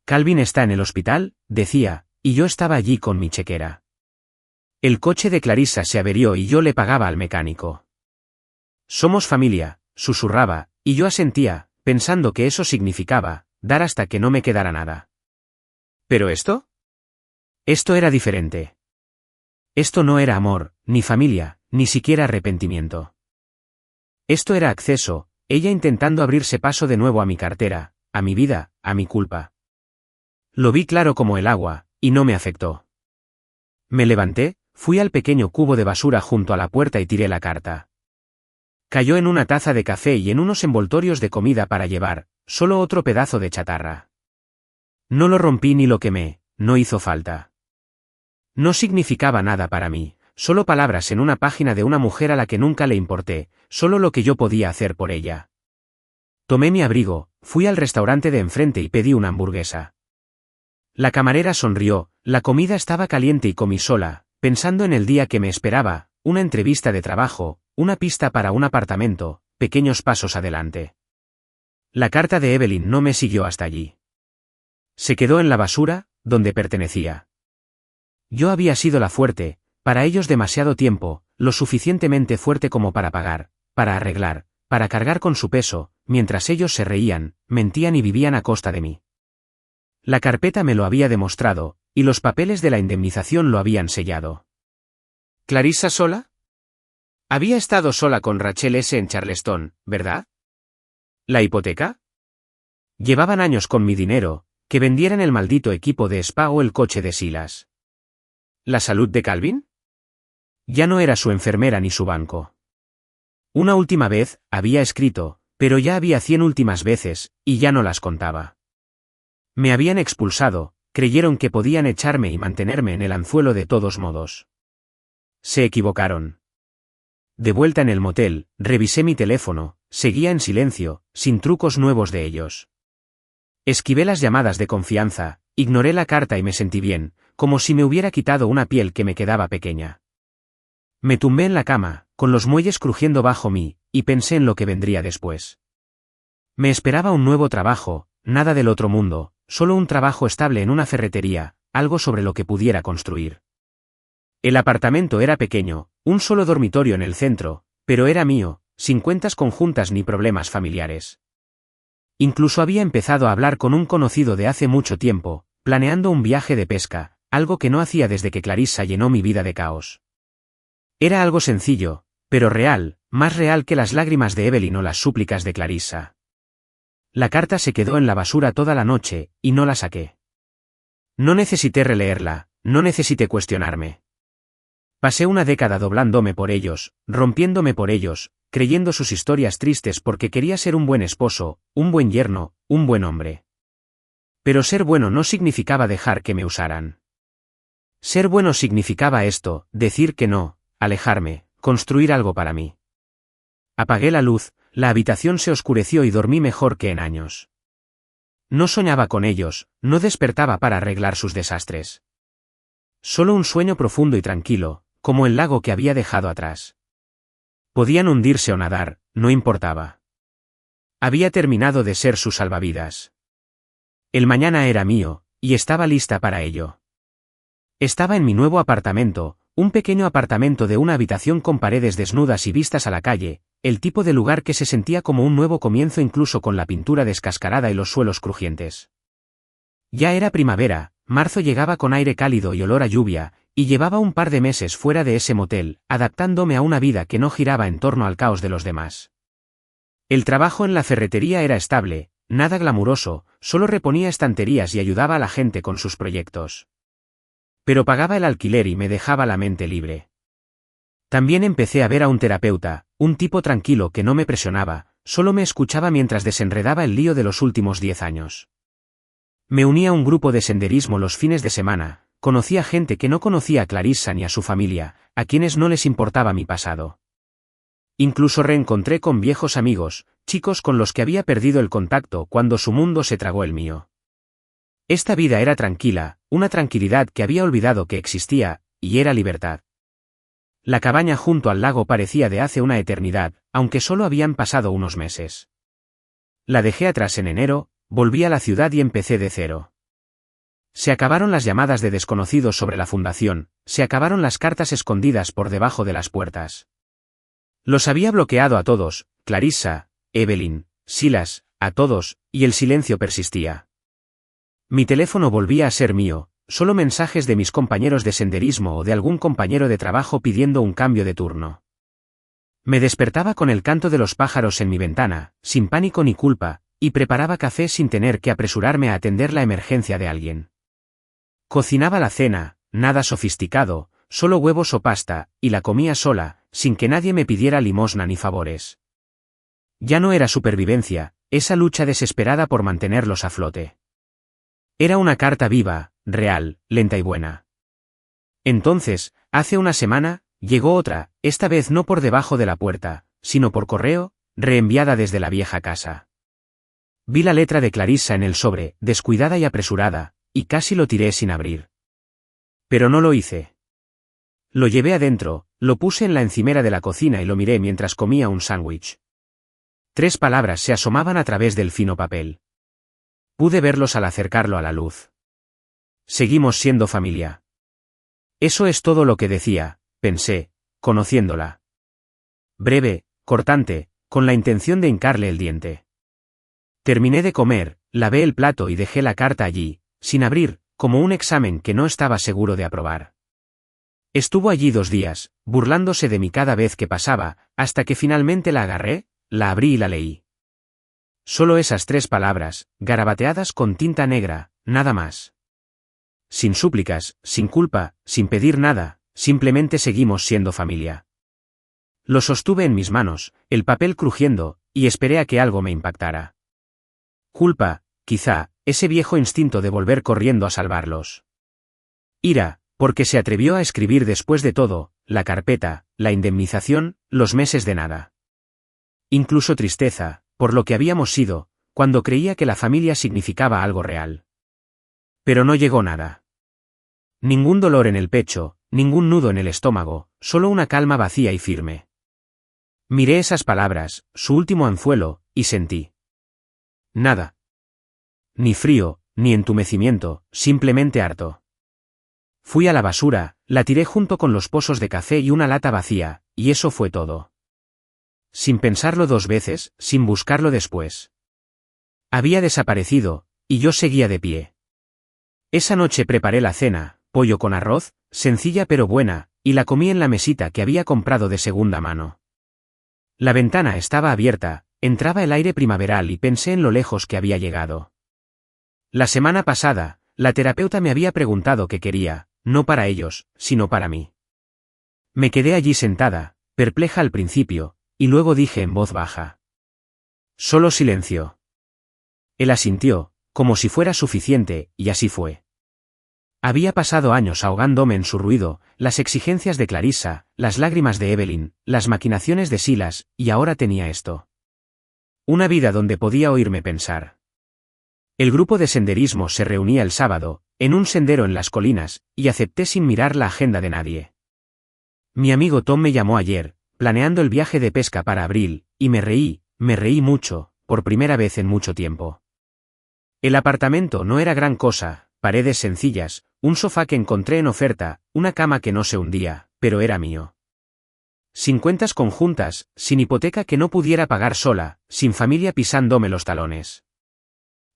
Calvin está en el hospital, decía, y yo estaba allí con mi chequera. El coche de Clarissa se averió y yo le pagaba al mecánico. Somos familia, susurraba, y yo asentía, pensando que eso significaba, dar hasta que no me quedara nada. ¿Pero esto? Esto era diferente. Esto no era amor, ni familia, ni siquiera arrepentimiento. Esto era acceso, ella intentando abrirse paso de nuevo a mi cartera, a mi vida, a mi culpa. Lo vi claro como el agua, y no me afectó. Me levanté, fui al pequeño cubo de basura junto a la puerta y tiré la carta. Cayó en una taza de café y en unos envoltorios de comida para llevar, solo otro pedazo de chatarra. No lo rompí ni lo quemé, no hizo falta. No significaba nada para mí, solo palabras en una página de una mujer a la que nunca le importé, solo lo que yo podía hacer por ella. Tomé mi abrigo, fui al restaurante de enfrente y pedí una hamburguesa. La camarera sonrió, la comida estaba caliente y comí sola, pensando en el día que me esperaba, una entrevista de trabajo, una pista para un apartamento, pequeños pasos adelante. La carta de Evelyn no me siguió hasta allí. Se quedó en la basura, donde pertenecía. Yo había sido la fuerte, para ellos demasiado tiempo, lo suficientemente fuerte como para pagar, para arreglar, para cargar con su peso, mientras ellos se reían, mentían y vivían a costa de mí. La carpeta me lo había demostrado, y los papeles de la indemnización lo habían sellado. ¿Clarissa sola? Había estado sola con Rachel S. en Charleston, ¿verdad? ¿La hipoteca? Llevaban años con mi dinero, que vendieran el maldito equipo de spa o el coche de Silas. ¿La salud de Calvin? Ya no era su enfermera ni su banco. Una última vez, había escrito, pero ya había 100 últimas veces, y ya no las contaba. Me habían expulsado, creyeron que podían echarme y mantenerme en el anzuelo de todos modos. Se equivocaron. De vuelta en el motel, revisé mi teléfono, seguía en silencio, sin trucos nuevos de ellos. Esquivé las llamadas de confianza, ignoré la carta y me sentí bien, como si me hubiera quitado una piel que me quedaba pequeña. Me tumbé en la cama, con los muelles crujiendo bajo mí, y pensé en lo que vendría después. Me esperaba un nuevo trabajo, nada del otro mundo, solo un trabajo estable en una ferretería, algo sobre lo que pudiera construir. El apartamento era pequeño, un solo dormitorio en el centro, pero era mío, sin cuentas conjuntas ni problemas familiares. Incluso había empezado a hablar con un conocido de hace mucho tiempo, planeando un viaje de pesca, algo que no hacía desde que Clarissa llenó mi vida de caos. Era algo sencillo, pero real, más real que las lágrimas de Evelyn o las súplicas de Clarissa. La carta se quedó en la basura toda la noche, y no la saqué. No necesité releerla, no necesité cuestionarme. Pasé una década doblándome por ellos, rompiéndome por ellos, creyendo sus historias tristes porque quería ser un buen esposo, un buen yerno, un buen hombre. Pero ser bueno no significaba dejar que me usaran. Ser bueno significaba esto, decir que no, alejarme, construir algo para mí. Apagué la luz, la habitación se oscureció y dormí mejor que en años. No soñaba con ellos, no despertaba para arreglar sus desastres. Solo un sueño profundo y tranquilo, como el lago que había dejado atrás. Podían hundirse o nadar, no importaba. Había terminado de ser su salvavidas. El mañana era mío, y estaba lista para ello. Estaba en mi nuevo apartamento, un pequeño apartamento de una habitación con paredes desnudas y vistas a la calle, el tipo de lugar que se sentía como un nuevo comienzo incluso con la pintura descascarada y los suelos crujientes. Ya era primavera, marzo llegaba con aire cálido y olor a lluvia, y llevaba un par de meses fuera de ese motel, adaptándome a una vida que no giraba en torno al caos de los demás. El trabajo en la ferretería era estable, nada glamuroso, solo reponía estanterías y ayudaba a la gente con sus proyectos. Pero pagaba el alquiler y me dejaba la mente libre. También empecé a ver a un terapeuta, un tipo tranquilo que no me presionaba, solo me escuchaba mientras desenredaba el lío de los últimos 10 años. Me uní a un grupo de senderismo los fines de semana, conocía gente que no conocía a Clarissa ni a su familia, a quienes no les importaba mi pasado. Incluso reencontré con viejos amigos, chicos con los que había perdido el contacto cuando su mundo se tragó el mío. Esta vida era tranquila, una tranquilidad que había olvidado que existía, y era libertad. La cabaña junto al lago parecía de hace una eternidad, aunque solo habían pasado unos meses. La dejé atrás en enero, volví a la ciudad y empecé de cero. Se acabaron las llamadas de desconocidos sobre la fundación, se acabaron las cartas escondidas por debajo de las puertas. Los había bloqueado a todos, Clarissa, Evelyn, Silas, a todos, y el silencio persistía. Mi teléfono volvía a ser mío, solo mensajes de mis compañeros de senderismo o de algún compañero de trabajo pidiendo un cambio de turno. Me despertaba con el canto de los pájaros en mi ventana, sin pánico ni culpa, y preparaba café sin tener que apresurarme a atender la emergencia de alguien. Cocinaba la cena, nada sofisticado, solo huevos o pasta, y la comía sola, sin que nadie me pidiera limosna ni favores. Ya no era supervivencia, esa lucha desesperada por mantenerlos a flote. Era una carta viva, real, lenta y buena. Entonces, hace una semana, llegó otra, esta vez no por debajo de la puerta, sino por correo, reenviada desde la vieja casa. Vi la letra de Clarissa en el sobre, descuidada y apresurada, y casi lo tiré sin abrir. Pero no lo hice. Lo llevé adentro, lo puse en la encimera de la cocina y lo miré mientras comía un sándwich. 3 palabras se asomaban a través del fino papel. Pude verlos al acercarlo a la luz. Seguimos siendo familia. Eso es todo lo que decía, pensé, conociéndola. Breve, cortante, con la intención de hincarle el diente. Terminé de comer, lavé el plato y dejé la carta allí, sin abrir, como un examen que no estaba seguro de aprobar. Estuvo allí 2 días, burlándose de mí cada vez que pasaba, hasta que finalmente la agarré, la abrí y la leí. Solo esas 3 palabras, garabateadas con tinta negra, nada más. Sin súplicas, sin culpa, sin pedir nada, simplemente seguimos siendo familia. Lo sostuve en mis manos, el papel crujiendo, y esperé a que algo me impactara. Culpa, quizá, ese viejo instinto de volver corriendo a salvarlos. Ira, porque se atrevió a escribir después de todo, la carpeta, la indemnización, los meses de nada. Incluso tristeza, por lo que habíamos sido, cuando creía que la familia significaba algo real. Pero no llegó nada. Ningún dolor en el pecho, ningún nudo en el estómago, solo una calma vacía y firme. Miré esas palabras, su último anzuelo, y sentí. Nada. Ni frío, ni entumecimiento, simplemente harto. Fui a la basura, la tiré junto con los pozos de café y una lata vacía, y eso fue todo. Sin pensarlo 2 veces, sin buscarlo después. Había desaparecido, y yo seguía de pie. Esa noche preparé la cena, pollo con arroz, sencilla pero buena, y la comí en la mesita que había comprado de segunda mano. La ventana estaba abierta, entraba el aire primaveral y pensé en lo lejos que había llegado. La semana pasada, la terapeuta me había preguntado qué quería, no para ellos, sino para mí. Me quedé allí sentada, perpleja al principio, y luego dije en voz baja. Solo silencio. Él asintió, como si fuera suficiente, y así fue. Había pasado años ahogándome en su ruido, las exigencias de Clarissa, las lágrimas de Evelyn, las maquinaciones de Silas, y ahora tenía esto. Una vida donde podía oírme pensar. El grupo de senderismo se reunía el sábado, en un sendero en las colinas, y acepté sin mirar la agenda de nadie. Mi amigo Tom me llamó ayer, planeando el viaje de pesca para abril, y me reí mucho, por primera vez en mucho tiempo. El apartamento no era gran cosa, paredes sencillas, un sofá que encontré en oferta, una cama que no se hundía, pero era mío. Sin cuentas conjuntas, sin hipoteca que no pudiera pagar sola, sin familia pisándome los talones.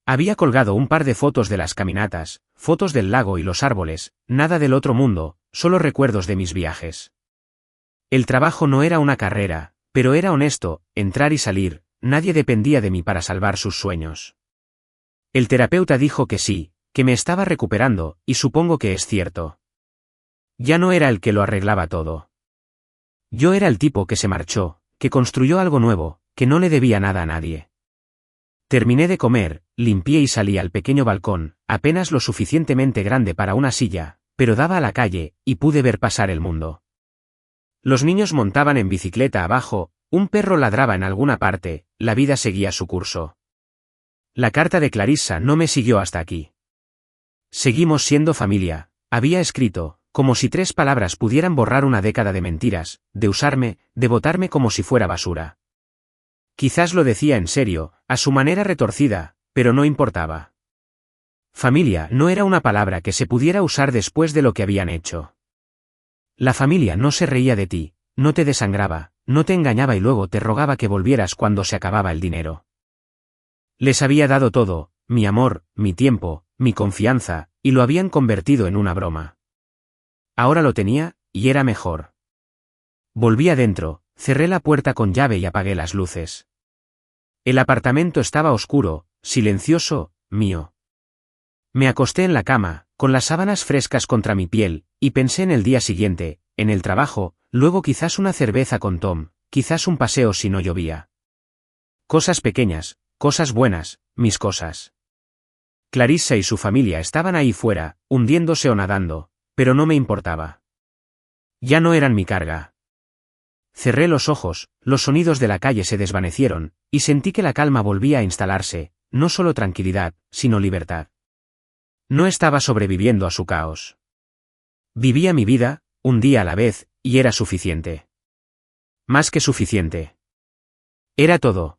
Había colgado un par de fotos de las caminatas, fotos del lago y los árboles, nada del otro mundo, solo recuerdos de mis viajes. El trabajo no era una carrera, pero era honesto, entrar y salir, nadie dependía de mí para salvar sus sueños. El terapeuta dijo que sí, que me estaba recuperando, y supongo que es cierto. Ya no era el que lo arreglaba todo. Yo era el tipo que se marchó, que construyó algo nuevo, que no le debía nada a nadie. Terminé de comer, limpié y salí al pequeño balcón, apenas lo suficientemente grande para una silla, pero daba a la calle, y pude ver pasar el mundo. Los niños montaban en bicicleta abajo, un perro ladraba en alguna parte, la vida seguía su curso. La carta de Clarissa no me siguió hasta aquí. Seguimos siendo familia, había escrito, como si 3 palabras pudieran borrar una década de mentiras, de usarme, de botarme como si fuera basura. Quizás lo decía en serio, a su manera retorcida, pero no importaba. Familia no era una palabra que se pudiera usar después de lo que habían hecho. La familia no se reía de ti, no te desangraba, no te engañaba y luego te rogaba que volvieras cuando se acababa el dinero. Les había dado todo, mi amor, mi tiempo, mi confianza, y lo habían convertido en una broma. Ahora lo tenía, y era mejor. Volví adentro, cerré la puerta con llave y apagué las luces. El apartamento estaba oscuro, silencioso, mío. Me acosté en la cama, con las sábanas frescas contra mi piel, y pensé en el día siguiente, en el trabajo, luego quizás una cerveza con Tom, quizás un paseo si no llovía. Cosas pequeñas, cosas buenas, mis cosas. Clarissa y su familia estaban ahí fuera, hundiéndose o nadando, pero no me importaba. Ya no eran mi carga. Cerré los ojos, los sonidos de la calle se desvanecieron, y sentí que la calma volvía a instalarse, no solo tranquilidad, sino libertad. No estaba sobreviviendo a su caos. Vivía mi vida, un día a la vez, y era suficiente. Más que suficiente. Era todo.